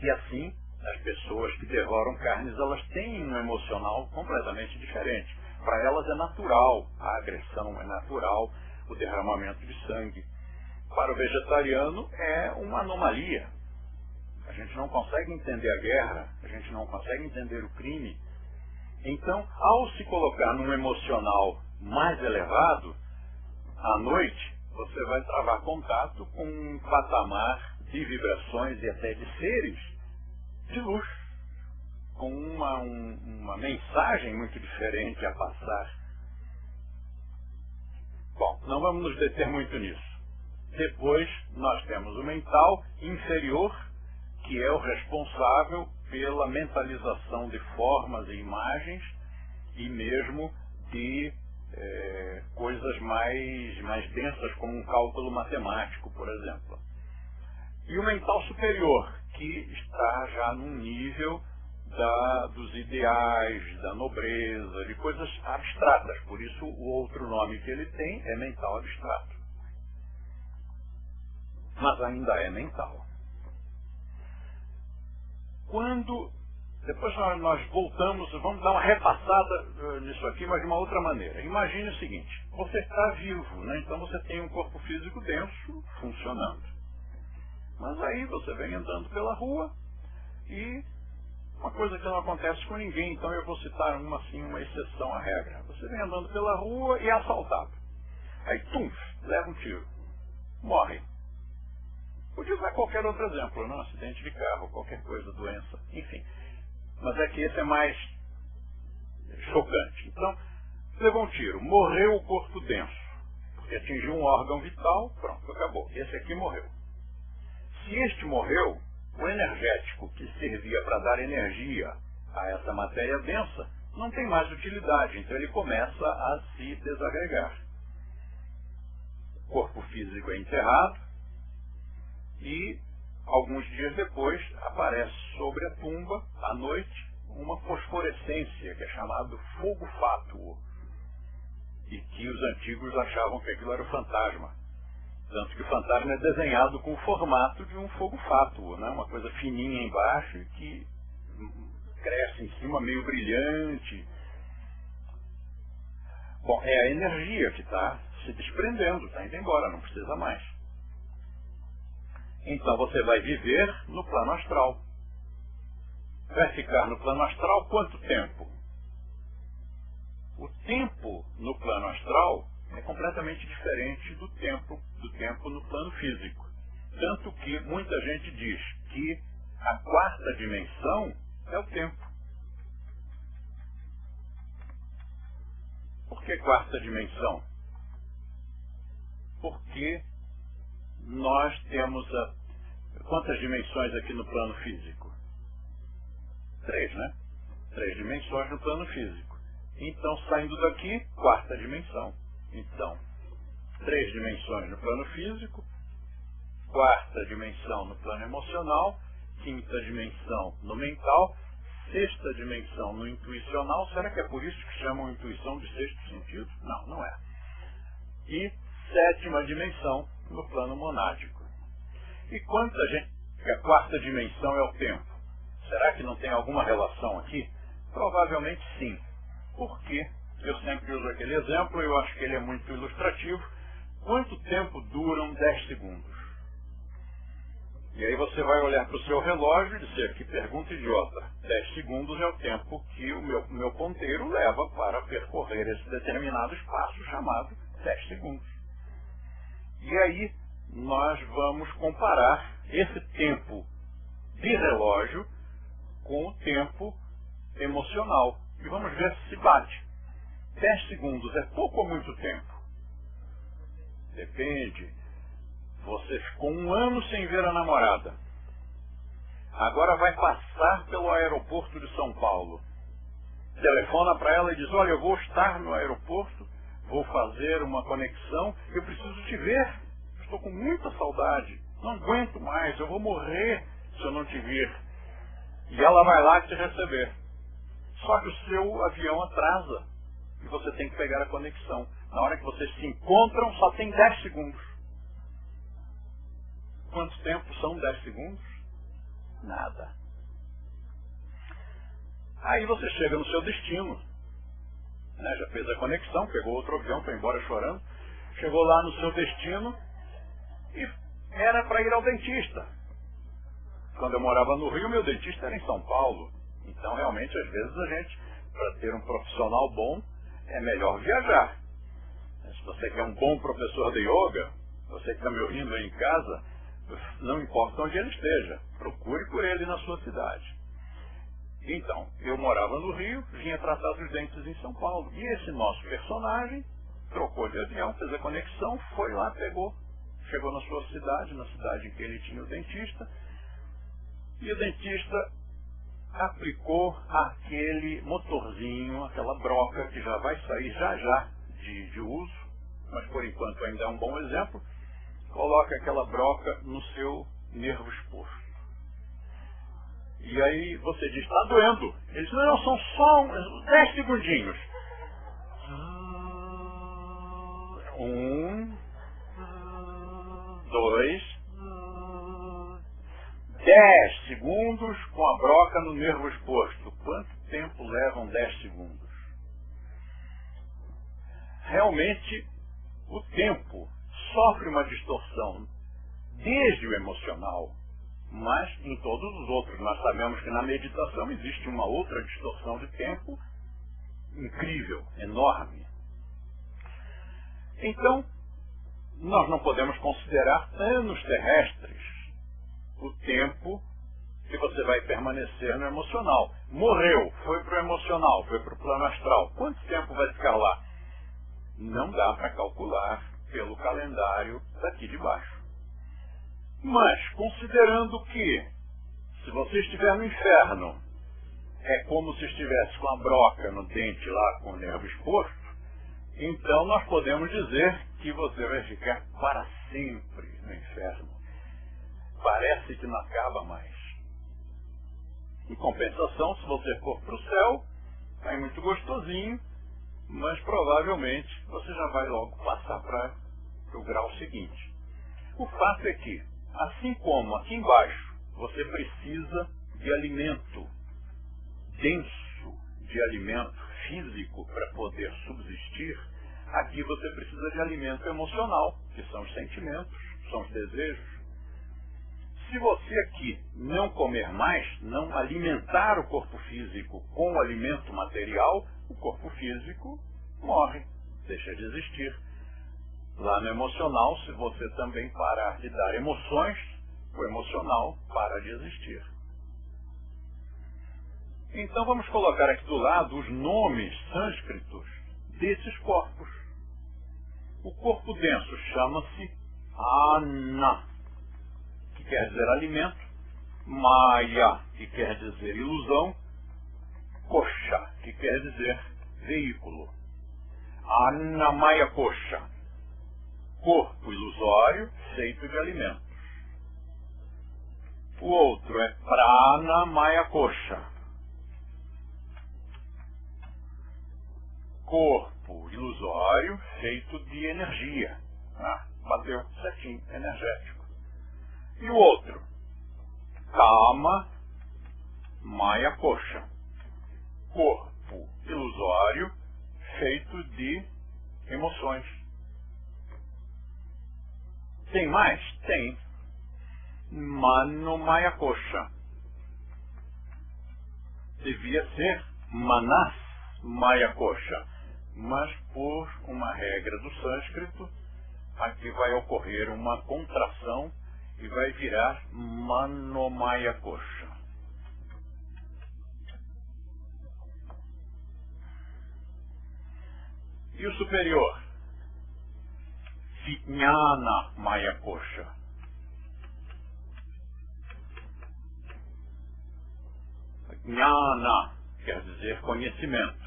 E assim, as pessoas que devoram carnes, elas têm um emocional completamente diferente. Para elas é natural a agressão, é natural o derramamento de sangue. Para o vegetariano é uma anomalia. A gente não consegue entender a guerra, a gente não consegue entender o crime. Então, ao se colocar num emocional mais elevado, à noite, você vai travar contato com um patamar de vibrações e até de seres de luz, com uma mensagem muito diferente a passar. Bom, não vamos nos deter muito nisso. Depois, nós temos o mental inferior, que é o responsável pela mentalização de formas e imagens e mesmo de coisas mais densas, como um cálculo matemático, por exemplo. E o mental superior, que está já num nível dos ideais, da nobreza, de coisas abstratas. Por isso, o outro nome que ele tem é mental abstrato. Mas ainda é mental. Depois nós voltamos, vamos dar uma repassada nisso aqui, mas de uma outra maneira. Imagine o seguinte, você está vivo, né? Então você tem um corpo físico denso funcionando. Mas aí você vem andando pela rua e uma coisa que não acontece com ninguém, então eu vou citar uma exceção à regra. Você vem andando pela rua e é assaltado. Aí, leva um tiro. Morre. Podia usar qualquer outro exemplo, não? Acidente de carro, qualquer coisa, doença, enfim. Mas é que esse é mais chocante. Então, levou um tiro, morreu o corpo denso, porque atingiu um órgão vital, pronto, acabou. Esse aqui morreu. Se este morreu, o energético que servia para dar energia a essa matéria densa não tem mais utilidade, então ele começa a se desagregar. O corpo físico é enterrado e alguns dias depois aparece sobre a tumba, à noite, uma fosforescência que é chamado fogo fátuo e que os antigos achavam que aquilo era o fantasma. Tanto que o fantasma é desenhado com o formato de um fogo fátuo, né? Uma coisa fininha embaixo e que cresce em cima meio brilhante. Bom, é a energia que está se desprendendo, está indo embora, não precisa mais. Então você vai viver no plano astral. Vai ficar no plano astral quanto tempo? O tempo no plano astral é completamente diferente do tempo no plano físico. Tanto que muita gente diz que a quarta dimensão é o tempo. Por que quarta dimensão? Porque nós temos quantas dimensões aqui no plano físico? 3, né? 3 dimensões no plano físico. Então, saindo daqui, quarta dimensão. Então, 3 dimensões no plano físico, quarta dimensão no plano emocional, quinta dimensão no mental, sexta dimensão no intuicional. Será que é por isso que chamam intuição de sexto sentido? Não, não é. E sétima dimensão no plano monádico. E quanta gente que a quarta dimensão é o tempo? Será que não tem alguma relação aqui? Provavelmente sim. Por quê? Eu sempre uso aquele exemplo, eu acho que ele é muito ilustrativo. Quanto tempo duram 10 segundos? E aí você vai olhar para o seu relógio e dizer, que pergunta idiota. 10 segundos é o tempo que o meu ponteiro leva para percorrer esse determinado espaço chamado 10 segundos. E aí nós vamos comparar esse tempo de relógio com o tempo emocional. E vamos ver se bate. 10 segundos é pouco ou muito tempo? Depende. Você ficou 1 ano sem ver a namorada. Agora vai passar pelo aeroporto de São Paulo. Telefona para ela e diz, olha, eu vou estar no aeroporto, vou fazer uma conexão, eu preciso te ver. Estou com muita saudade. Não aguento mais, eu vou morrer se eu não te vir. E ela vai lá te receber. Só que o seu avião atrasa e você tem que pegar a conexão. Na hora que vocês se encontram, só tem 10 segundos. Quanto tempo são 10 segundos? Nada. Aí você chega no seu destino. Né? Já fez a conexão, pegou outro avião, foi embora chorando. Chegou lá no seu destino e era para ir ao dentista. Quando eu morava no Rio, meu dentista era em São Paulo. Então, realmente, às vezes a gente para ter um profissional bom, é melhor viajar. Se você quer um bom professor de yoga, você que está me ouvindo aí em casa, não importa onde ele esteja, procure por ele na sua cidade. Então, eu morava no Rio, vinha tratar dos dentes em São Paulo. E esse nosso personagem trocou de avião, fez a conexão, foi lá, chegou na sua cidade, na cidade em que ele tinha o dentista, e o dentista aplicou aquele motorzinho, aquela broca que já vai sair já de uso, mas por enquanto ainda é um bom exemplo. Coloca aquela broca no seu nervo exposto. E aí você diz, está doendo. Ele diz, não, são só 10 segundinhos. 1, 2, 10 segundos com a broca no nervo exposto. Quanto tempo levam 10 segundos? Realmente, o tempo sofre uma distorção desde o emocional, mas em todos os outros. Nós sabemos que na meditação existe uma outra distorção de tempo incrível, enorme. Então, nós não podemos considerar anos terrestres o tempo que você vai permanecer no emocional. Morreu, foi para o emocional, foi para o plano astral. Quanto tempo vai ficar lá? Não dá para calcular pelo calendário daqui de baixo. Mas, considerando que, se você estiver no inferno, é como se estivesse com a broca no dente lá, com o nervo exposto, então nós podemos dizer que você vai ficar para sempre no inferno. Parece que não acaba mais. Em compensação, se você for para o céu, é muito gostosinho, mas provavelmente você já vai logo passar para o grau seguinte. O fato é que, assim como aqui embaixo você precisa de alimento denso, de alimento físico para poder subsistir, aqui você precisa de alimento emocional, que são os sentimentos, são os desejos. Se você aqui não comer mais, não alimentar o corpo físico com o alimento material, o corpo físico morre, deixa de existir. Lá no emocional, se você também parar de dar emoções, o emocional para de existir. Então vamos colocar aqui do lado os nomes sânscritos desses corpos. O corpo denso chama-se Ana, que quer dizer alimento, Maya, que quer dizer ilusão, Kosha, que quer dizer veículo. Ana Maya Kosha, corpo ilusório feito de alimentos. O outro é Prana Maya Kosha, corpo ilusório feito de energia. Bateu certinho, energético. E o outro, Kama Maya Kosha, corpo ilusório feito de emoções. Tem mais? Tem. Mano Maya Kosha. Devia ser Manas Maya Kosha, mas por uma regra do sânscrito, aqui vai ocorrer uma contração e vai virar Manomaya Kosha. E o superior? Vijnana Maya Kosha. Jnana quer dizer conhecimento.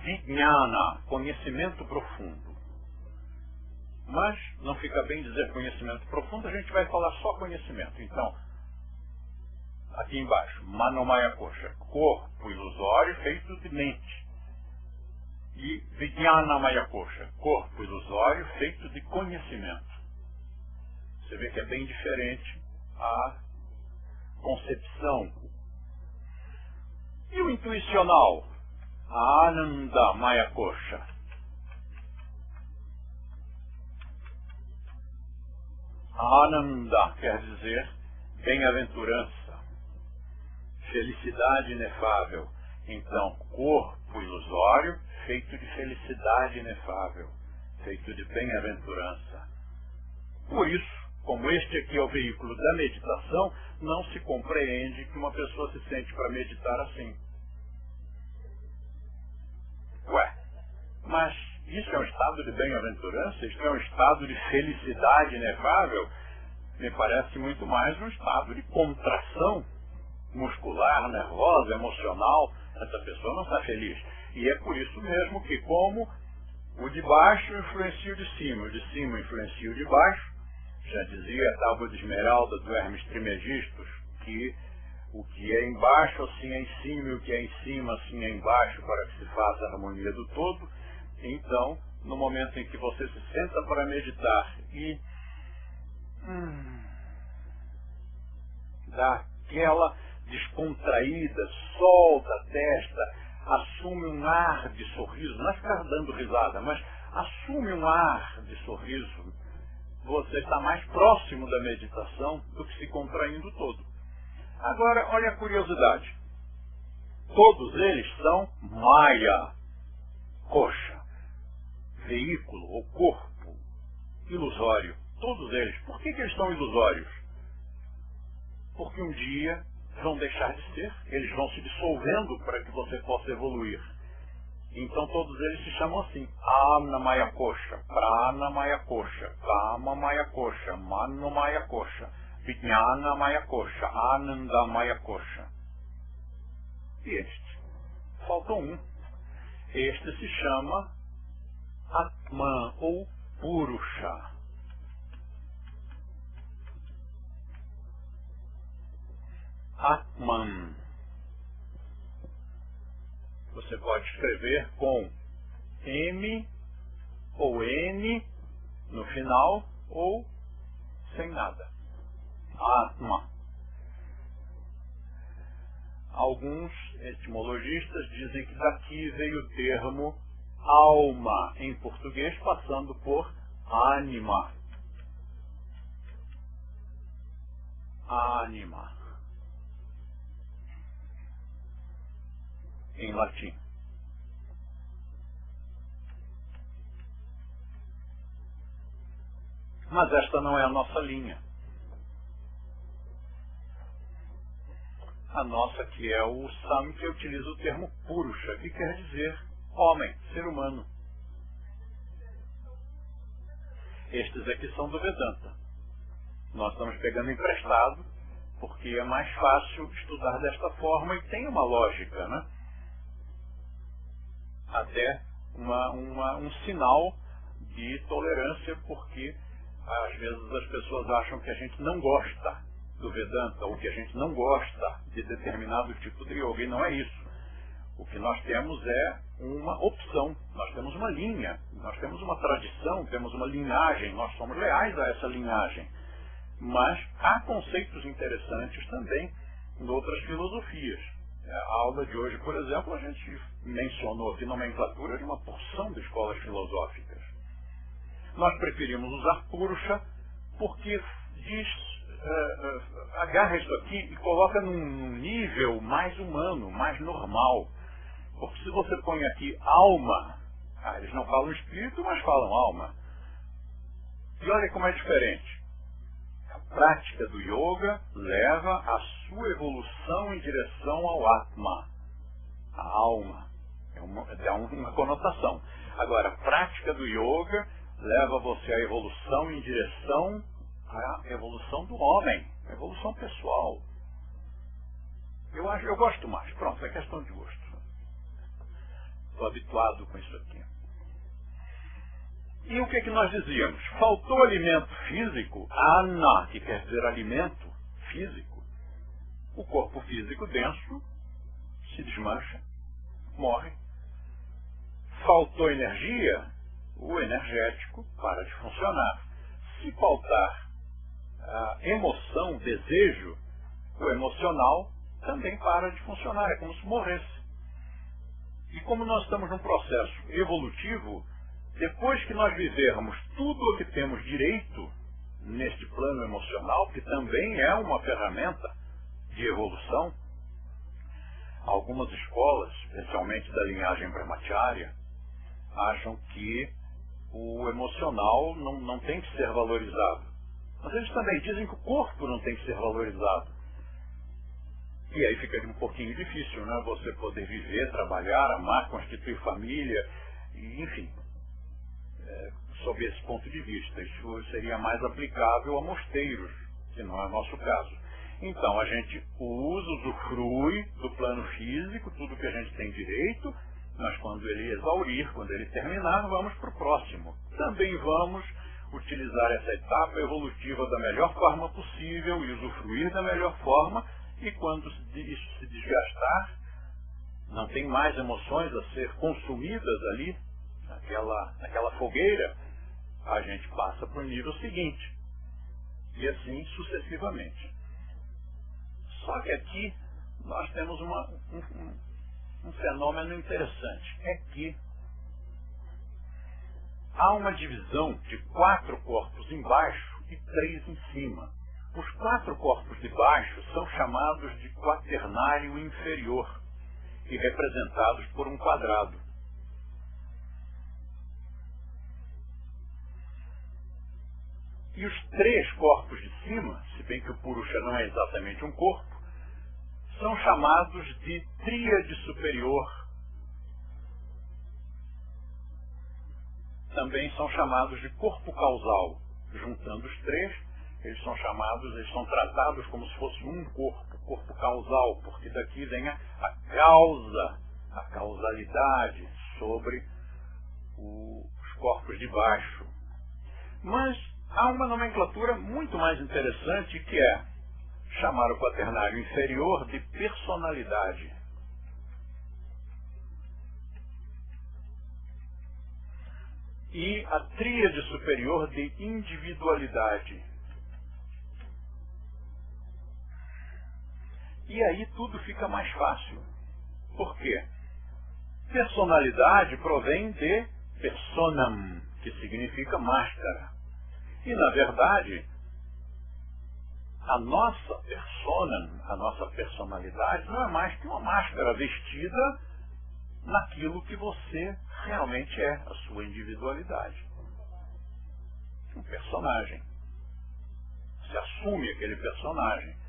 Vijnana, conhecimento profundo. Mas não fica bem dizer conhecimento profundo, a gente vai falar só conhecimento. Então, aqui embaixo, Manomaya Kosha, corpo ilusório feito de mente. E Vijnana Maya Kosha, corpo ilusório feito de conhecimento. Você vê que é bem diferente a concepção. E o intuicional? Ananda Maya Kosha. Ananda quer dizer bem-aventurança, felicidade inefável. Então, corpo ilusório, feito de felicidade inefável, feito de bem-aventurança. Por isso, como este aqui é o veículo da meditação, não se compreende que uma pessoa se sente para meditar assim. Ué, mas isso é um estado de bem-aventurança? Isso é um estado de felicidade inefável? Me parece muito mais um estado de contração muscular, nervosa, emocional. Essa pessoa não está feliz. E é por isso mesmo que, como o de baixo influencia o de cima influencia o de baixo, já dizia a Tábua de Esmeralda do Hermes Trismegistus, que o que é embaixo assim é em cima e o que é em cima assim é embaixo, para que se faça a harmonia do todo. Então, no momento em que você se senta para meditar e dá aquela descontraída, solta a testa, assume um ar de sorriso, não é ficar dando risada, mas assume um ar de sorriso, você está mais próximo da meditação do que se contraindo todo. Agora, olha a curiosidade. Todos eles são Maya, coxa, veículo ou corpo ilusório. Todos eles. Por que eles são ilusórios? Porque um dia vão deixar de ser, eles vão se dissolvendo para que você possa evoluir. Então todos eles se chamam assim: Amna Maya Kosha, Prana Maya Kosha, Kama Maya Kosha, Mano Maya Kosha, Vijnana Maya Kosha, Ananda Maya Kosha. E este? Faltou um. Este se chama Atman ou Purusha. Atman. Você pode escrever com M ou N no final ou sem nada. Atma. Alguns etimologistas dizem que daqui veio o termo alma em português, passando por ânima. Ânima. Em latim. Mas esta não é a nossa linha. A nossa que é o Samkhya utiliza o termo Purusha, que quer dizer homem, ser humano. Estes aqui são do Vedanta. Nós estamos pegando emprestado, porque é mais fácil estudar desta forma e tem uma lógica, né? Até um sinal de tolerância, porque às vezes as pessoas acham que a gente não gosta do Vedanta, ou que a gente não gosta de determinado tipo de yoga, e não é isso. O que nós temos é uma opção, nós temos uma linha, nós temos uma tradição, temos uma linhagem, nós somos leais a essa linhagem. Mas há conceitos interessantes também em outras filosofias. A aula de hoje, por exemplo, a gente mencionou aqui nomenclatura de uma porção de escolas filosóficas. Nós preferimos usar Purusha porque diz, agarra isso aqui e coloca num nível mais humano, mais normal. Porque se você põe aqui alma, eles não falam espírito, mas falam alma. E olha como é diferente. A prática do yoga leva a sua evolução em direção ao Atma, a alma. É uma conotação. Agora, a prática do yoga leva você à evolução em direção à evolução do homem, a evolução pessoal. Eu gosto mais. Pronto, é questão de gosto. Estou habituado com isso aqui. E o que nós dizíamos? Faltou alimento físico, ana, que quer dizer alimento físico. O corpo físico denso se desmancha, morre. Faltou energia, o energético para de funcionar. Se faltar emoção, desejo, o emocional também para de funcionar, é como se morresse. E como nós estamos num processo evolutivo, depois que nós vivermos tudo o que temos direito neste plano emocional, que também é uma ferramenta de evolução, Algumas escolas, especialmente da linhagem brahmacharya, acham que o emocional não tem que ser valorizado. Mas eles também dizem que o corpo não tem que ser valorizado. E aí fica um pouquinho difícil, né? Você poder viver, trabalhar, amar, constituir família, e, enfim. Sob esse ponto de vista, isso seria mais aplicável a mosteiros, que não é o nosso caso. Então, a gente usufrui do plano físico, tudo que a gente tem direito, mas quando ele exaurir, quando ele terminar, vamos para o próximo. Também vamos utilizar essa etapa evolutiva da melhor forma possível e usufruir da melhor forma, e quando isso se desgastar, não tem mais emoções a ser consumidas ali, naquela fogueira, a gente passa para o nível seguinte. E assim sucessivamente. Só que aqui nós temos um fenômeno interessante. É que há uma divisão de 4 corpos embaixo e 3 em cima. Os 4 corpos de baixo são chamados de quaternário inferior e representados por um quadrado. E os 3 corpos de cima, se bem que o Purusha não é exatamente um corpo, são chamados de tríade superior. Também são chamados de corpo causal. Juntando os 3, eles são tratados como se fosse um corpo causal, porque daqui vem a causa, a causalidade sobre os corpos de baixo. Mas há uma nomenclatura muito mais interessante, que é chamar o quaternário inferior de personalidade. E a tríade superior de individualidade. E aí tudo fica mais fácil. Por quê? Personalidade provém de personam, que significa máscara. E, na verdade, a nossa persona, a nossa personalidade, não é mais que uma máscara vestida naquilo que você realmente é, a sua individualidade. Um personagem. Se assume aquele personagem.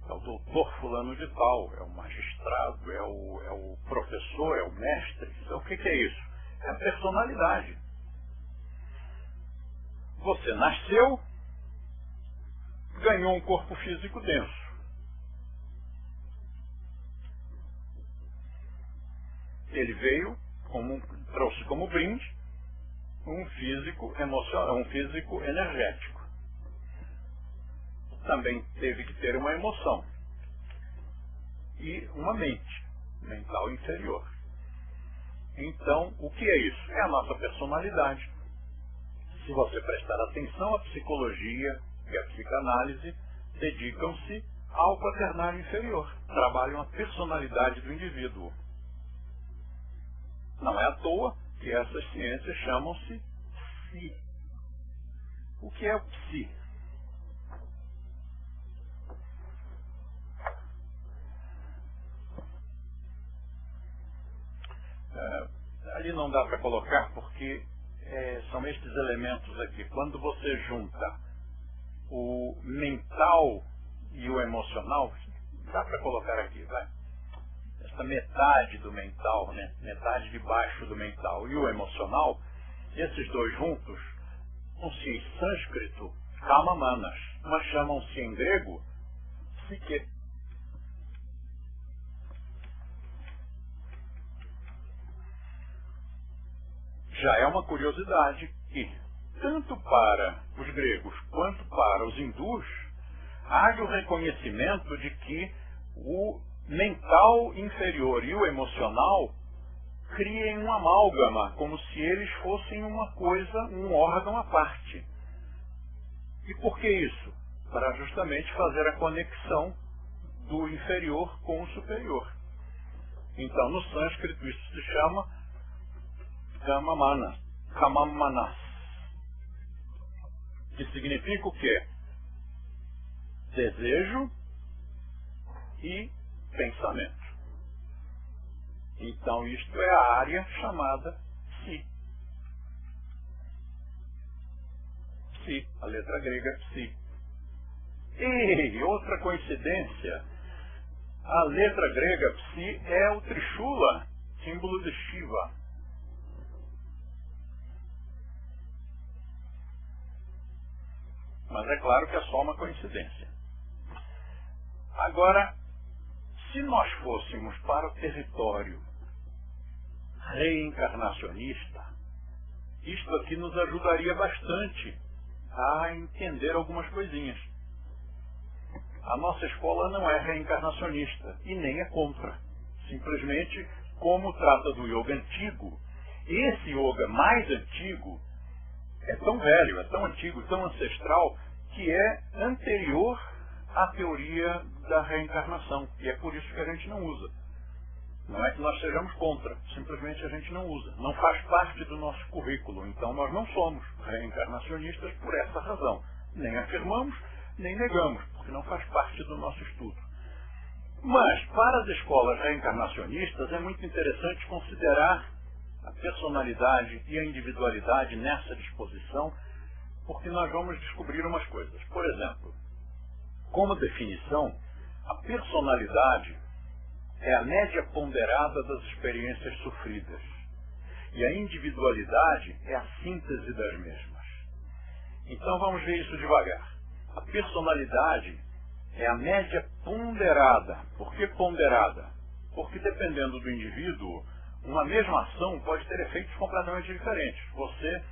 É o doutor fulano de tal, é o magistrado, é o professor, é o mestre. Então, o que é isso? É a personalidade. Você nasceu, ganhou um corpo físico denso. Ele veio, trouxe como brinde um físico emocional, um físico energético. Também teve que ter uma emoção e uma mente mental inferior. Então, o que é isso? É a nossa personalidade. Se você prestar atenção, a psicologia e a psicanálise dedicam-se ao quaternário inferior. Trabalham a personalidade do indivíduo. Não é à toa que essas ciências chamam-se psi. O que é o psi? Ali não dá para colocar porque são estes elementos aqui. Quando você junta o mental e o emocional, dá para colocar aqui, vai. Essa metade do mental, né? Metade de baixo do mental e o emocional, esses dois juntos, chamam-se em sânscrito kama manas, mas chamam-se em grego psique. Já é uma curiosidade que, tanto para os gregos quanto para os hindus, há o reconhecimento de que o mental inferior e o emocional criem uma amálgama, como se eles fossem uma coisa, um órgão à parte. E por que isso? Para justamente fazer a conexão do inferior com o superior. Então, no sânscrito, isso se chama Kamamanas, que significa o quê? Desejo e pensamento. Então isto é a área chamada Psi. Psi, a letra grega Psi. E outra coincidência, a letra grega Psi é o Trishula, símbolo de Shiva. Mas é claro que é só uma coincidência. Agora, se nós fôssemos para o território reencarnacionista, isto aqui nos ajudaria bastante a entender algumas coisinhas. A nossa escola não é reencarnacionista e nem é contra. Simplesmente, como trata do yoga antigo, esse yoga mais antigo é tão velho, é tão antigo, tão ancestral, que é anterior à teoria da reencarnação. E é por isso que a gente não usa. Não é que nós sejamos contra, simplesmente a gente não usa. Não faz parte do nosso currículo. Então nós não somos reencarnacionistas por essa razão. Nem afirmamos, nem negamos, porque não faz parte do nosso estudo. Mas, para as escolas reencarnacionistas, é muito interessante considerar a personalidade e a individualidade nessa disposição, porque nós vamos descobrir umas coisas. Por exemplo, como definição, a personalidade é a média ponderada das experiências sofridas. E a individualidade é a síntese das mesmas. Então vamos ver isso devagar. A personalidade é a média ponderada. Por que ponderada? Porque dependendo do indivíduo, uma mesma ação pode ter efeitos completamente diferentes. Você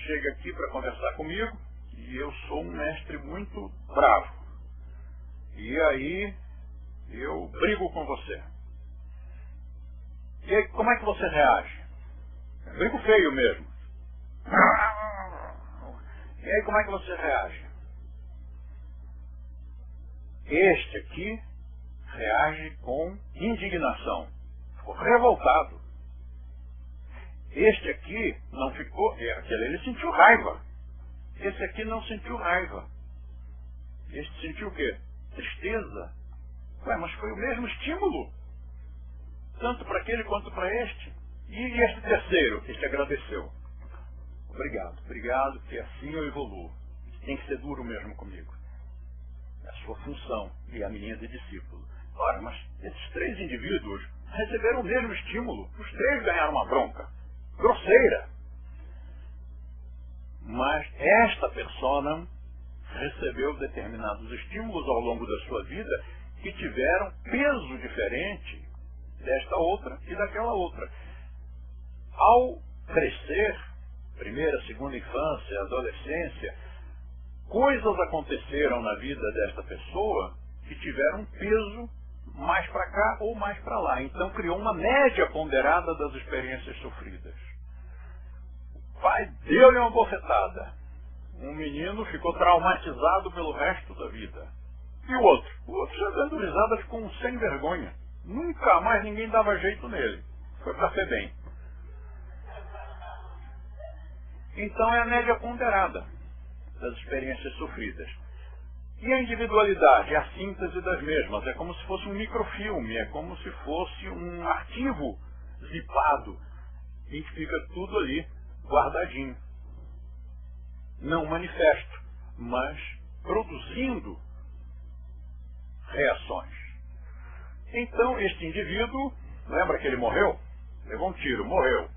chega aqui para conversar comigo e eu sou um mestre muito bravo. E aí eu brigo com você. E aí, como é que você reage? Eu brigo feio mesmo. E aí, como é que você reage? Este aqui reage com indignação. Ficou revoltado. Este aqui não ficou... Aquele ele sentiu raiva. Esse aqui não sentiu raiva. Este sentiu o quê? Tristeza. Ué, mas foi o mesmo estímulo. Tanto para aquele quanto para este. E este terceiro? Este agradeceu. Obrigado, que assim eu evoluo. Tem que ser duro mesmo comigo. É a sua função e a minha de discípulo. Ora, mas esses três indivíduos receberam o mesmo estímulo. Os três ganharam uma bronca. Grosseira. Mas esta persona recebeu determinados estímulos ao longo da sua vida que tiveram peso diferente desta outra e daquela outra. Ao crescer, primeira, segunda infância, adolescência, coisas aconteceram na vida desta pessoa que tiveram um peso mais para cá ou mais para lá. Então criou uma média ponderada das experiências sofridas. O pai deu-lhe uma bofetada. Um menino ficou traumatizado pelo resto da vida. E o outro? O outro, já dando risada, ficou um sem vergonha. Nunca mais ninguém dava jeito nele. Foi para ser bem. Então é a média ponderada das experiências sofridas. E a individualidade é a síntese das mesmas. É como se fosse um microfilme, é como se fosse um arquivo zipado, em que fica tudo ali guardadinho. Não manifesto, mas produzindo reações. Então, este indivíduo, lembra que ele morreu? Levou um tiro, morreu.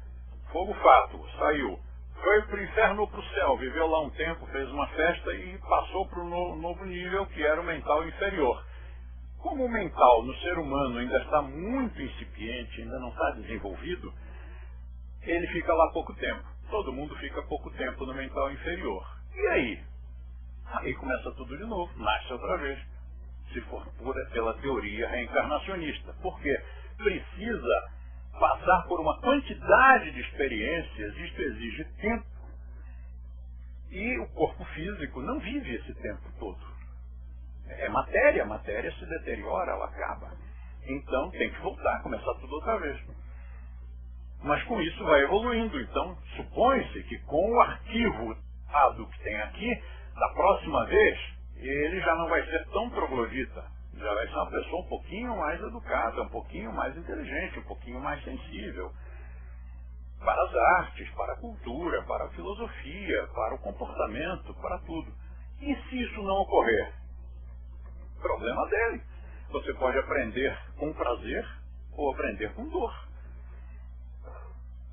Fogo fato, saiu. Foi para o inferno ou para o céu, viveu lá um tempo, fez uma festa e passou para o novo nível, que era o mental inferior. Como o mental no ser humano ainda está muito incipiente, ainda não está desenvolvido, ele fica lá pouco tempo. Todo mundo fica pouco tempo no mental inferior. E aí? Aí começa tudo de novo, nasce outra vez. Se for pela teoria reencarnacionista. Porque precisa passar por uma quantidade de experiências, isto exige tempo. E o corpo físico não vive esse tempo todo. É matéria, a matéria se deteriora, ela acaba. Então tem que voltar, começar tudo outra vez. Mas com isso vai evoluindo. Então supõe-se que com o arquivo que tem aqui, da próxima vez, ele já não vai ser tão troglodita. Já vai ser uma pessoa um pouquinho mais educada, um pouquinho mais inteligente, um pouquinho mais sensível para as artes, para a cultura, para a filosofia, para o comportamento, para tudo. E se isso não ocorrer? Problema dele. Você pode aprender com prazer ou aprender com dor.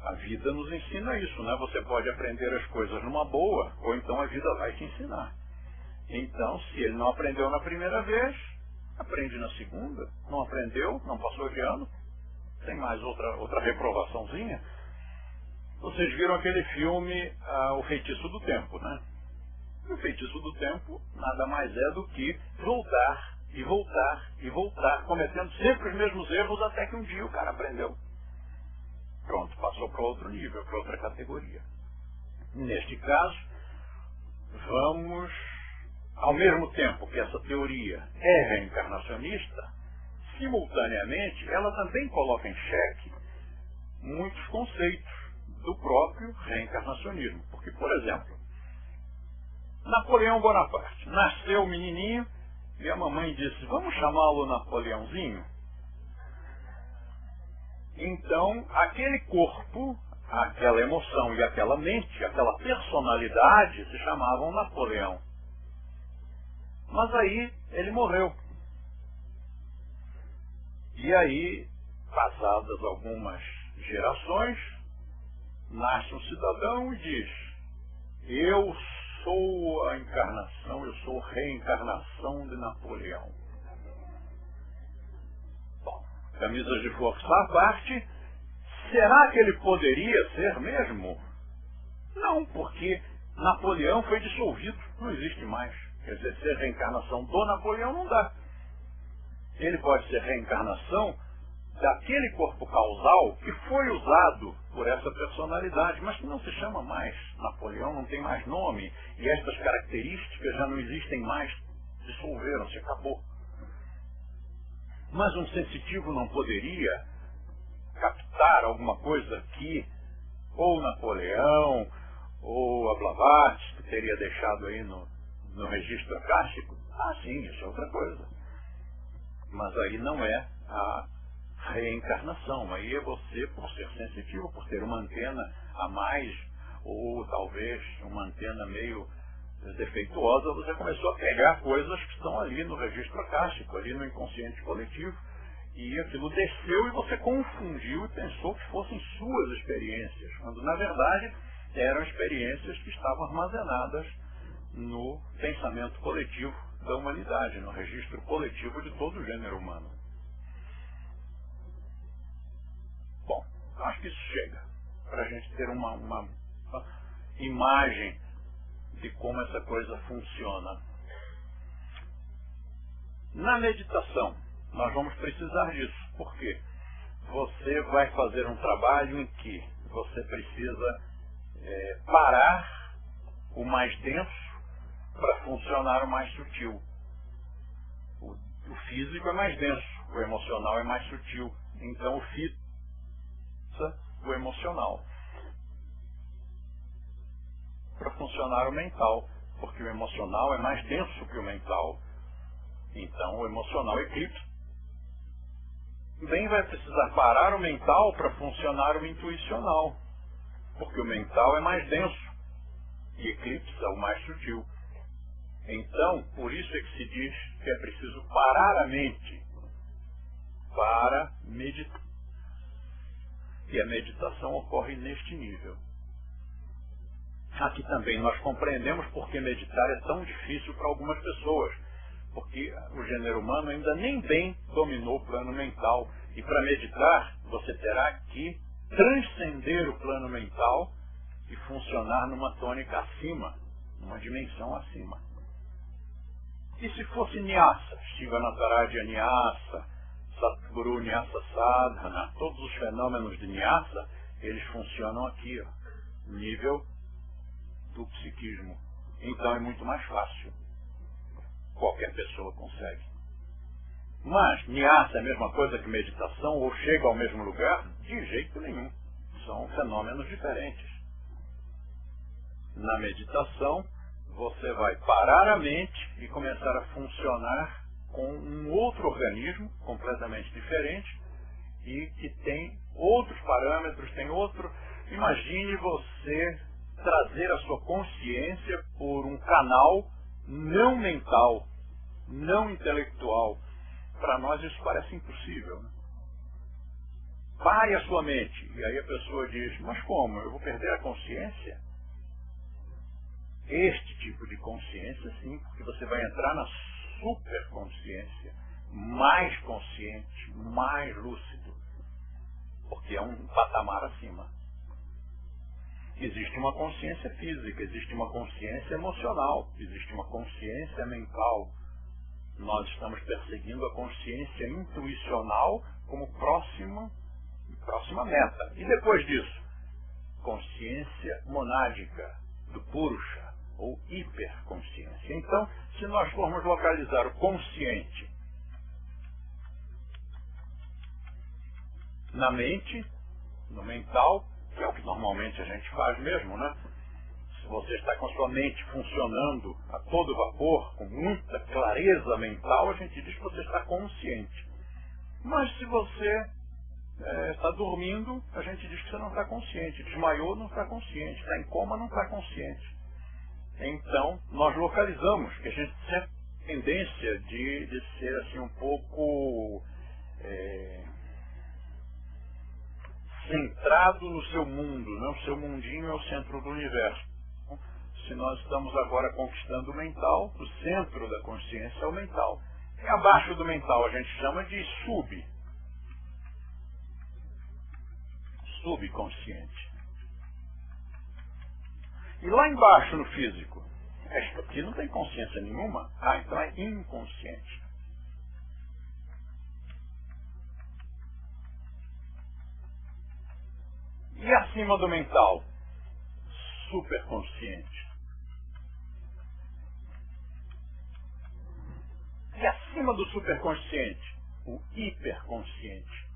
A vida nos ensina isso, né? Você pode aprender as coisas numa boa, ou então a vida vai te ensinar. Então, se ele não aprendeu na primeira vez, aprende na segunda. Não aprendeu, não passou de ano, tem mais outra reprovaçãozinha. Vocês viram aquele filme O Feitiço do Tempo, né? E o Feitiço do Tempo nada mais é do que voltar e voltar e voltar, cometendo sempre os mesmos erros até que um dia o cara aprendeu. Pronto, passou para outro nível, para outra categoria. Neste caso, vamos, ao mesmo tempo que essa teoria é reencarnacionista, simultaneamente ela também coloca em xeque muitos conceitos do próprio reencarnacionismo. Porque, por exemplo, Napoleão Bonaparte nasceu menininho e a mamãe disse, vamos chamá-lo Napoleãozinho? Então, aquele corpo, aquela emoção e aquela mente, aquela personalidade se chamavam Napoleão. Mas aí ele morreu. E aí, passadas algumas gerações, nasce um cidadão e diz, eu sou a encarnação, eu sou a reencarnação de Napoleão. Bom, camisas de força à parte, será que ele poderia ser mesmo? Não, porque Napoleão foi dissolvido, não existe mais. Quer dizer, ser reencarnação do Napoleão não dá. Ele pode ser reencarnação daquele corpo causal que foi usado por essa personalidade, mas que não se chama mais Napoleão, não tem mais nome, e estas características já não existem mais, dissolveram-se, acabou. Mas um sensitivo não poderia captar alguma coisa que ou Napoleão, ou a Blavatsky, que teria deixado aí no registro acástico? Ah, sim, isso é outra coisa. Mas aí não é a reencarnação. Aí é você, por ser sensitivo, por ter uma antena a mais, ou talvez uma antena meio defeituosa, você começou a pegar coisas que estão ali no registro acástico, ali no inconsciente coletivo, e aquilo desceu e você confundiu e pensou que fossem suas experiências, quando na verdade eram experiências que estavam armazenadas no pensamento coletivo da humanidade, no registro coletivo de todo o gênero humano. Bom, acho que isso chega para a gente ter uma imagem de como essa coisa funciona. Na meditação, nós vamos precisar disso. Por quê? Você vai fazer um trabalho em que você precisa parar o mais denso para funcionar o mais sutil. O físico é mais denso, o emocional é mais sutil. Então o físico o emocional para funcionar o mental, porque o emocional é mais denso que o mental. Então o emocional eclipsa. Também vai precisar parar o mental para funcionar o intuicional, porque o mental é mais denso e eclipsa o mais sutil. Então, por isso é que se diz que é preciso parar a mente para meditar. E a meditação ocorre neste nível. Aqui também nós compreendemos porque meditar é tão difícil para algumas pessoas, porque o gênero humano ainda nem bem dominou o plano mental. E para meditar, você terá que transcender o plano mental e funcionar numa tônica acima, numa dimensão acima. E se fosse Nyasa, Shivanataraja Nyasa, Satguru Nyasa Sadhana, todos os fenômenos de Nyasa, eles funcionam aqui, ó, nível do psiquismo. Então é muito mais fácil. Qualquer pessoa consegue. Mas Nyasa é a mesma coisa que meditação ou chega ao mesmo lugar? De jeito nenhum. São fenômenos diferentes. Na meditação, você vai parar a mente e começar a funcionar com um outro organismo completamente diferente e que tem outros parâmetros, tem outro... Imagine você trazer a sua consciência por um canal não mental, não intelectual. Para nós isso parece impossível, né? Pare a sua mente. E aí a pessoa diz, mas como? Eu vou perder a consciência? Este tipo de consciência, sim, porque você vai entrar na superconsciência, mais consciente, mais lúcido, porque é um patamar acima. Existe uma consciência física, existe uma consciência emocional, existe uma consciência mental. Nós estamos perseguindo a consciência intuicional como próxima meta. E depois disso, consciência monádica, do Purusha, ou hiperconsciência. Então, se nós formos localizar o consciente na mente, no mental, que é o que normalmente a gente faz mesmo, né? Se você está com a sua mente funcionando a todo vapor, com muita clareza mental, a gente diz que você está consciente. Mas se você está dormindo, a gente diz que você não está consciente. Desmaiou, não está consciente. Está em coma, não está consciente. Então, nós localizamos, que a gente tem a tendência de ser assim um pouco centrado no seu mundo, né? O seu mundinho é o centro do universo. Se nós estamos agora conquistando o mental, o centro da consciência é o mental. E abaixo do mental a gente chama de subconsciente. E lá embaixo no físico, aqui não tem consciência nenhuma, então é inconsciente. E acima do mental, superconsciente. E acima do superconsciente, o hiperconsciente.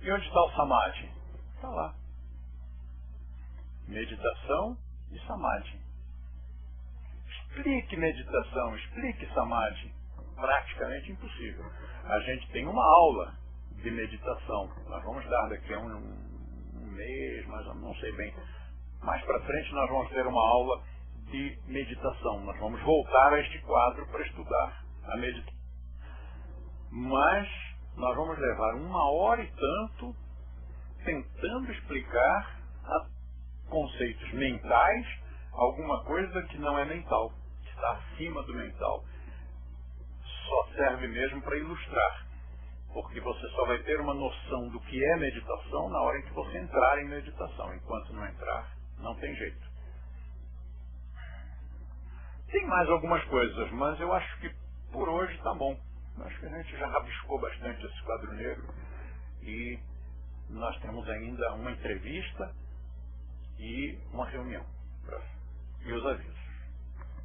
E onde está o samadhi? Está lá. Meditação e samadhi. Explique meditação, explique samadhi. Praticamente impossível. A gente tem uma aula de meditação. Nós vamos dar daqui a um mês, mas não sei bem. Mais para frente nós vamos ter uma aula de meditação. Nós vamos voltar a este quadro para estudar a meditação. Mas nós vamos levar 1h e tanto tentando explicar conceitos mentais, alguma coisa que não é mental, que está acima do mental. Só serve mesmo para ilustrar, porque você só vai ter uma noção do que é meditação na hora em que você entrar em meditação. Enquanto não entrar, não tem jeito. Tem mais algumas coisas, mas eu acho que por hoje está bom. Acho que a gente já rabiscou bastante esse quadro negro e nós temos ainda uma entrevista e uma reunião e os avisos.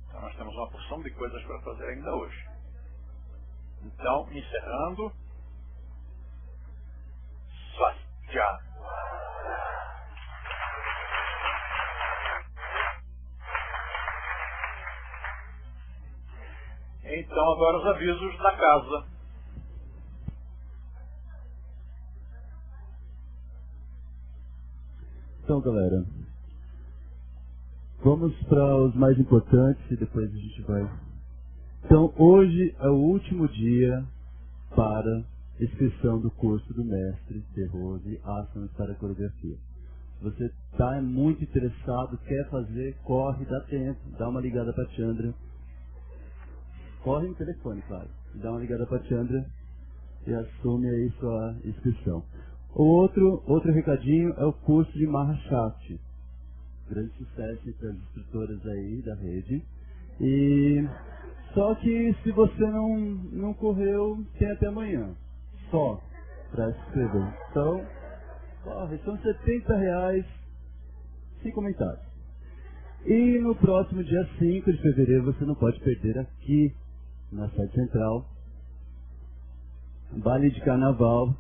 Então nós temos uma porção de coisas para fazer ainda hoje. Então, encerrando, Swastika. Então, agora os avisos da casa. Então, galera, vamos para os mais importantes e depois a gente vai. Então, hoje é o último dia para inscrição do curso do mestre de Rose Asanas para Coreografia. Você está muito interessado, quer fazer, corre, dá tempo, dá uma ligada para a Chandra. Corre no telefone, claro. Dá uma ligada para a Chandra e assume aí sua inscrição. Outro recadinho é o curso de Mahashakti. Grande sucesso entre as instrutoras aí da rede. E só que se você não correu, tem até amanhã. Só para se inscrever. Então, corre, são R$70, sem comentários. E no próximo dia 5 de fevereiro você não pode perder aqui na sede central, baile de carnaval,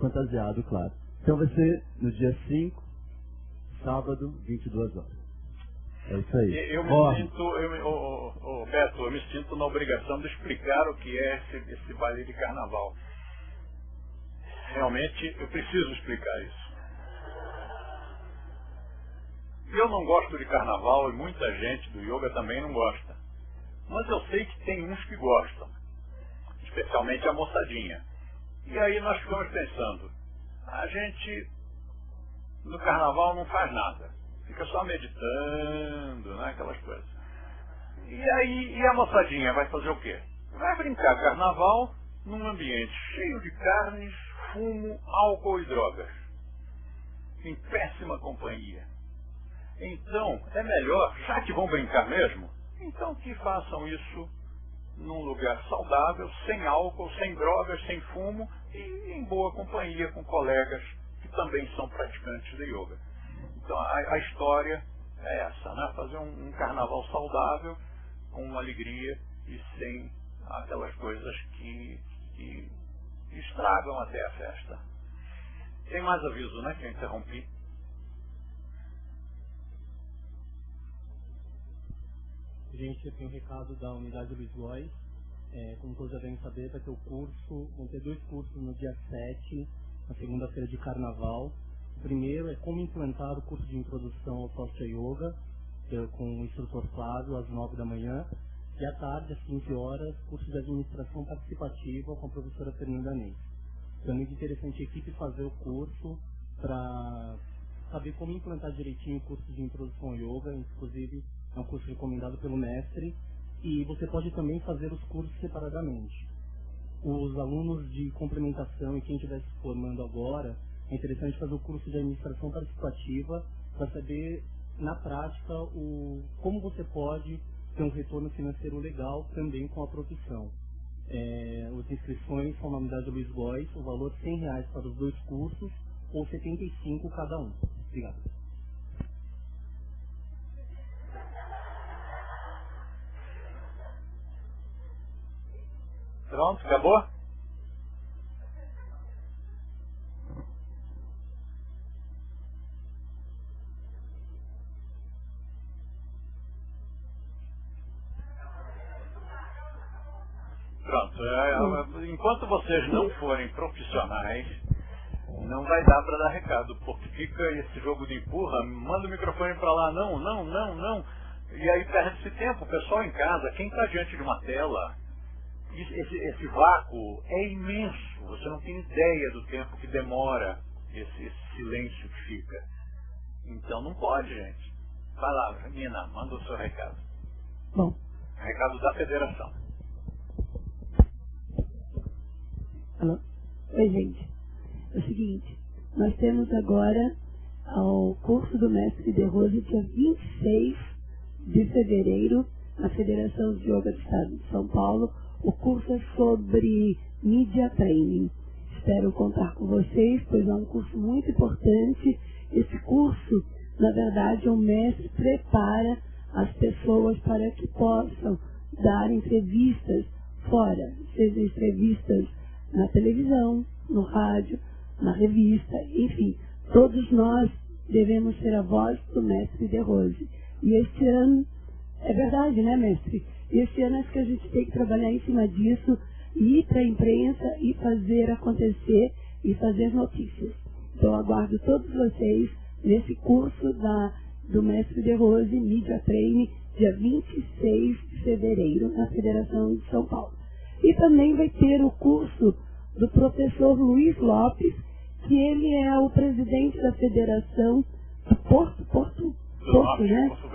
fantasiado, claro. Então vai ser no dia 5, sábado, 22 horas. É isso aí. Eu me sinto, Beto, eu me sinto na obrigação de explicar o que é esse baile de carnaval. Realmente, eu preciso explicar isso. Eu não gosto de carnaval e muita gente do yoga também não gosta. Mas eu sei que tem uns que gostam, especialmente a moçadinha. E aí nós ficamos pensando, a gente no carnaval não faz nada, fica só meditando, né, aquelas coisas. E a moçadinha vai fazer o quê? Vai brincar carnaval num ambiente cheio de carnes, fumo, álcool e drogas, em péssima companhia. Então, é melhor, já que vão brincar mesmo, então que façam isso num lugar saudável, sem álcool, sem drogas, sem fumo e em boa companhia com colegas que também são praticantes de yoga. Então a história é essa, né? Fazer um carnaval saudável, com alegria e sem aquelas coisas que estragam até a festa. Tem mais aviso, né, que eu interrompi. Gente, eu tenho um recado da unidade Luiz Góes. Como todos já devem saber, vai ter o curso, vão ter 2 cursos no dia 7, na segunda-feira de carnaval. O primeiro é como implantar o curso de introdução ao Posture Yoga, com o instrutor Flávio, às 9 da manhã. E à tarde, às 15 horas, curso de administração participativa com a professora Fernanda Neis. Então é muito interessante a equipe fazer o curso para saber como implantar direitinho o curso de introdução ao yoga, inclusive é um curso recomendado pelo mestre, e você pode também fazer os cursos separadamente. Os alunos de complementação e quem estiver se formando agora, é interessante fazer o curso de administração participativa para saber, na prática, como você pode ter um retorno financeiro legal também com a profissão. As inscrições são na unidade Luiz Góes, o valor R$100 para os 2 cursos, ou R$75 cada um. Obrigado. Pronto, acabou? Pronto. Enquanto vocês não forem profissionais, não vai dar para dar recado, porque fica esse jogo de empurra, manda o microfone para lá, não. E aí perde-se tempo, o pessoal em casa, quem está diante de uma tela, esse vácuo é imenso, você não tem ideia do tempo que demora esse silêncio que fica. Então não pode, gente. Vai lá, Nina, manda o seu recado. Bom. Recado da federação. Alô? Oi, gente. É o seguinte, nós temos agora o curso do Mestre de Rose, dia 26 de fevereiro, na Federação de Yoga do Estado de São Paulo. O curso é sobre Media Training. Espero contar com vocês, pois é um curso muito importante. Esse curso, na verdade, o mestre prepara as pessoas para que possam dar entrevistas fora, seja entrevistas na televisão, no rádio, na revista, enfim, todos nós devemos ser a voz do Mestre de Rose. E este ano, é verdade, né, mestre? Este ano acho que a gente tem que trabalhar em cima disso, e ir para a imprensa e fazer acontecer e fazer notícias. Então aguardo todos vocês nesse curso do Mestre de Rose, Media Training, dia 26 de fevereiro, na Federação de São Paulo. E também vai ter o curso do professor Luiz Lopes, que ele é o presidente da Federação do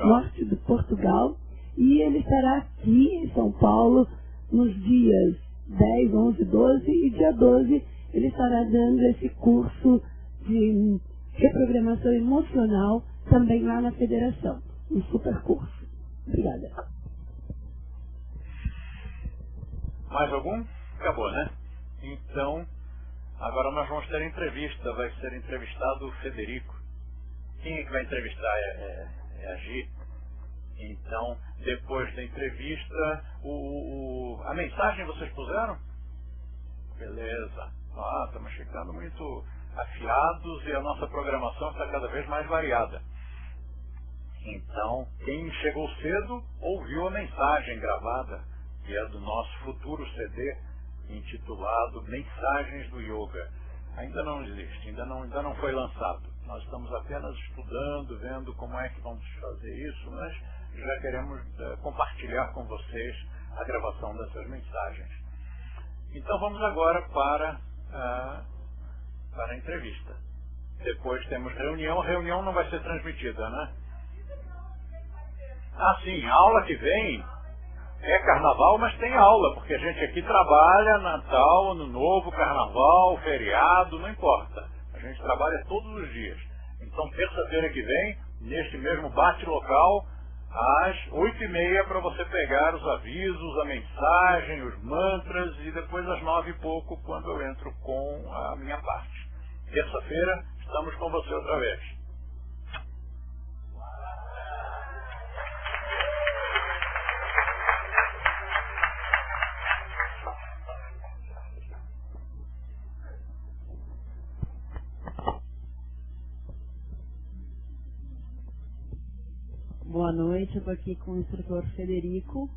Norte de Portugal, e ele estará aqui em São Paulo nos dias 10, 11, 12 e dia 12 ele estará dando esse curso de reprogramação emocional também lá na Federação. Um super curso. Obrigada. Mais algum? Acabou, né? Então, agora nós vamos ter entrevista. Vai ser entrevistado o Federico. Quem é que vai entrevistar? É a Gi. Então, depois da entrevista, a mensagem vocês puseram? Beleza. Estamos ficando muito afiados e a nossa programação está cada vez mais variada. Então, quem chegou cedo ouviu a mensagem gravada, que é do nosso futuro CD, intitulado Mensagens do Yoga. Ainda não existe, ainda não foi lançado. Nós estamos apenas estudando, vendo como é que vamos fazer isso, mas já queremos compartilhar com vocês a gravação dessas mensagens. Então vamos agora para a entrevista. Depois temos reunião. A reunião não vai ser transmitida, né? Ah, sim, a aula que vem é carnaval, mas tem aula, porque a gente aqui trabalha Natal, Ano Novo, Carnaval, feriado, não importa. A gente trabalha todos os dias. Então, terça-feira que vem, neste mesmo bate-local, às 8h30, para você pegar os avisos, a mensagem, os mantras, e depois às 9h e pouco, quando eu entro com a minha parte. Terça-feira, estamos com você outra vez. Boa noite, eu estou aqui com o instrutor Federico,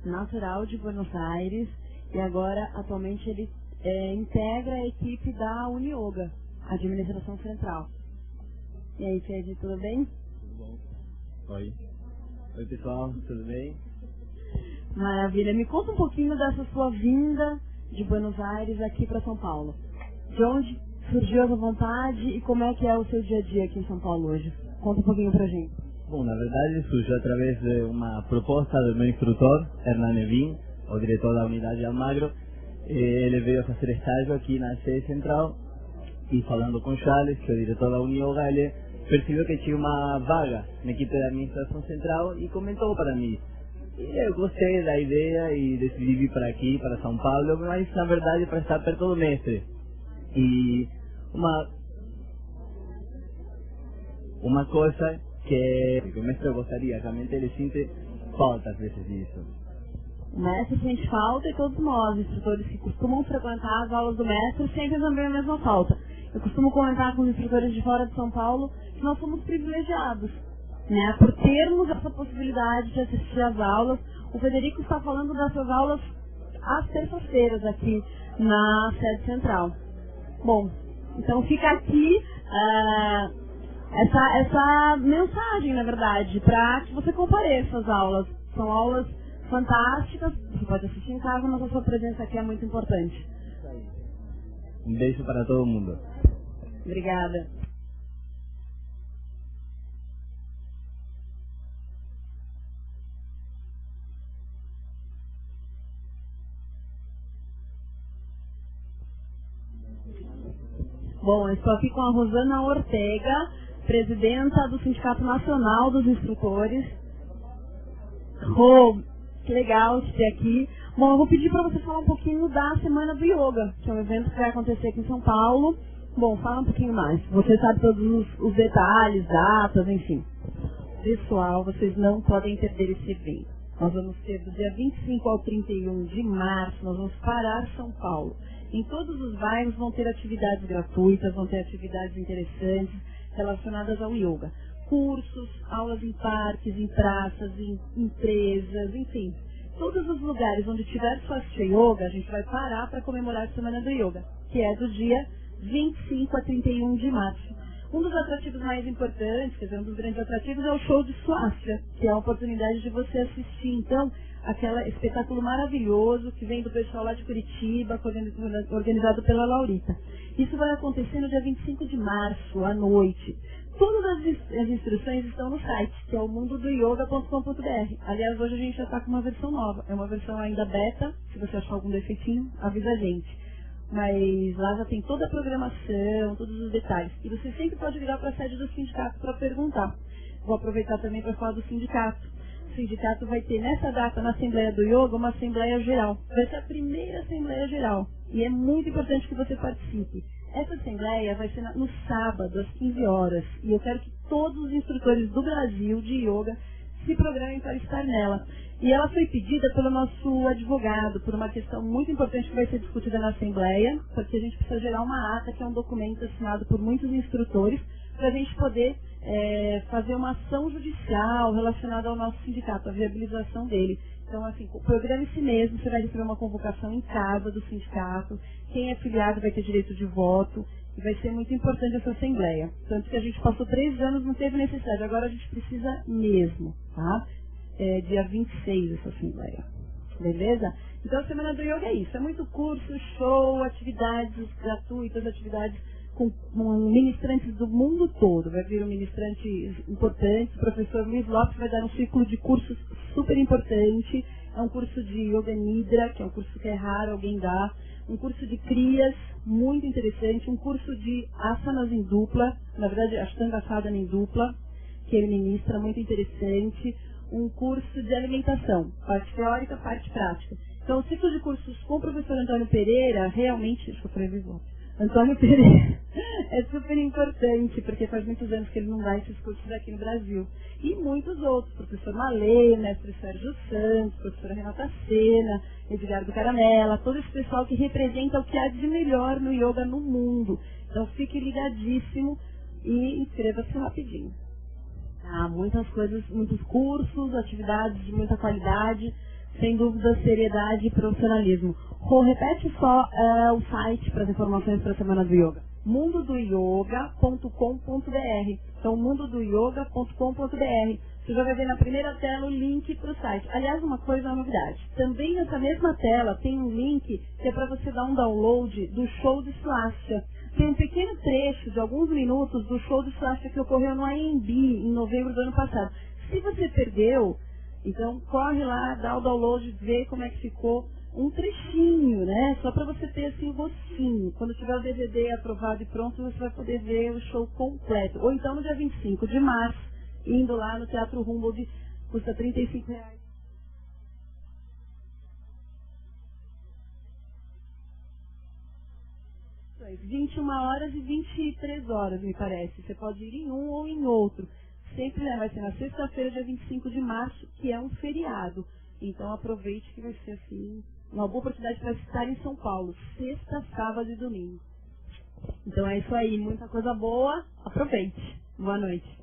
natural de Buenos Aires, e agora, atualmente, ele integra a equipe da Unioga, Administração Central. E aí, Fede, tudo bem? Tudo bom. Oi. Oi, pessoal, tudo bem? Maravilha. Me conta um pouquinho dessa sua vinda de Buenos Aires aqui para São Paulo. De onde surgiu essa vontade e como é que é o seu dia a dia aqui em São Paulo hoje? Conta um pouquinho pra gente. Bom, na verdade surgiu através de uma proposta do meu instrutor, Hernán Evin, o diretor da unidade Almagro. Ele veio a fazer estágio aqui na sede central e falando com Charles, que é o diretor da Unioga, ele percebeu que tinha uma vaga na equipe da administração central e comentou para mim. E eu gostei da ideia e decidi vir para aqui, para São Paulo, mas na verdade para estar perto do mestre. E uma coisa que o mestre gostaria, realmente ele sente falta às vezes disso. O mestre sente falta e todos nós, instrutores que costumam frequentar as aulas do mestre, sentem também a mesma falta. Eu costumo comentar com os instrutores de fora de São Paulo que nós somos privilegiados, né, por termos essa possibilidade de assistir às aulas. O Federico está falando dessas aulas às terças-feiras aqui na sede central. Bom, então fica aqui essa mensagem, na verdade, para que você compareça às aulas. São aulas fantásticas, você pode assistir em casa, mas a sua presença aqui é muito importante. Um beijo para todo mundo. Obrigada. Bom, eu estou aqui com a Rosana Ortega, presidenta do Sindicato Nacional dos Instrutores. Rô, que legal te ter aqui. Bom, eu vou pedir para você falar um pouquinho da Semana do Yoga, que é um evento que vai acontecer aqui em São Paulo. Bom, fala um pouquinho mais. Você sabe todos os detalhes, datas, enfim. Pessoal, vocês não podem perder esse evento. Nós vamos ter do dia 25 ao 31 de março, nós vamos parar São Paulo. Em todos os bairros vão ter atividades gratuitas, vão ter atividades interessantes relacionadas ao yoga. Cursos, aulas em parques, em praças, em empresas, enfim. Todos os lugares onde tiver Swastika Yoga, a gente vai parar para comemorar a Semana do Yoga, que é do dia 25 a 31 de março. Um dos atrativos mais importantes, quer dizer, um dos grandes atrativos é o show de Swastika, que é a oportunidade de você assistir, então, aquele espetáculo maravilhoso que vem do pessoal lá de Curitiba, organizado pela Laurita. Isso vai acontecer no dia 25 de março, à noite. Todas as instruções estão no site, que é o mundodoyoga.com.br. Aliás, hoje a gente já está com uma versão nova. É uma versão ainda beta. Se você achar algum defeitinho, avisa a gente. Mas lá já tem toda a programação, todos os detalhes. E você sempre pode virar para a sede do sindicato para perguntar. Vou aproveitar também para falar do sindicato. O sindicato vai ter nessa data, na Assembleia do Yoga, uma Assembleia Geral. Vai ser a primeira Assembleia Geral. E é muito importante que você participe. Essa Assembleia vai ser no sábado, às 15 horas. E eu quero que todos os instrutores do Brasil de Yoga se programem para estar nela. E ela foi pedida pelo nosso advogado, por uma questão muito importante que vai ser discutida na Assembleia, porque a gente precisa gerar uma ata, que é um documento assinado por muitos instrutores, para a gente poder fazer uma ação judicial relacionada ao nosso sindicato, a viabilização dele. Então, assim, programe-se mesmo, você vai receber uma convocação em casa do sindicato, quem é filiado vai ter direito de voto, e vai ser muito importante essa assembleia. Tanto que a gente passou 3 anos, não teve necessidade, agora a gente precisa mesmo, tá? Dia 26 essa assembleia. Beleza? Então a Semana do Yoga é isso, é muito curso, show, atividades gratuitas, atividades com ministrantes do mundo todo. Vai vir um ministrante importante, o professor Luiz Lopes vai dar um ciclo de cursos super importante. É um curso de Yoga Nidra, que é um curso que é raro alguém dar. Um curso de Kriyas, muito interessante. Um curso de Asanas em dupla, na verdade Ashtanga Sadhana em dupla, que ele ministra, muito interessante. Um curso de alimentação, parte teórica, parte prática. Então o ciclo de cursos com o professor Antônio Pereira, realmente, acho que eu falei Luiz Lopes, Antônio Pereira, é super importante, porque faz muitos anos que ele não dá esses cursos aqui no Brasil. E muitos outros, professor Malê, mestre Sérgio Santos, professora Renata Sena, Edgardo Caramella, todo esse pessoal que representa o que há de melhor no yoga no mundo. Então fique ligadíssimo e inscreva-se rapidinho. Muitas coisas, muitos cursos, atividades de muita qualidade, sem dúvida, seriedade e profissionalismo. Rô, repete só o site para as informações para a Semana do Yoga. mundodoyoga.com.br. Então, mundodoyoga.com.br. Você já vai ver na primeira tela o link para o site. Aliás, uma coisa, uma novidade. Também nessa mesma tela tem um link que é para você dar um download do show de Swastika. Tem um pequeno trecho de alguns minutos do show de Swastika que ocorreu no AMB em novembro do ano passado. Se você perdeu, então corre lá, dá o download, vê como é que ficou um trechinho, né? Só para você ter assim o gostinho. Quando tiver o DVD aprovado e pronto, você vai poder ver o show completo. Ou então no dia 25 de março, indo lá no Teatro Humboldt, custa R$35. 21 horas e 23 horas, me parece. Você pode ir em um ou em outro. Sempre vai ser na sexta-feira, dia 25 de março, que é um feriado. Então aproveite que vai ser assim uma boa oportunidade para estar em São Paulo, sexta, sábado e domingo. Então é isso aí, muita coisa boa. Aproveite. Boa noite.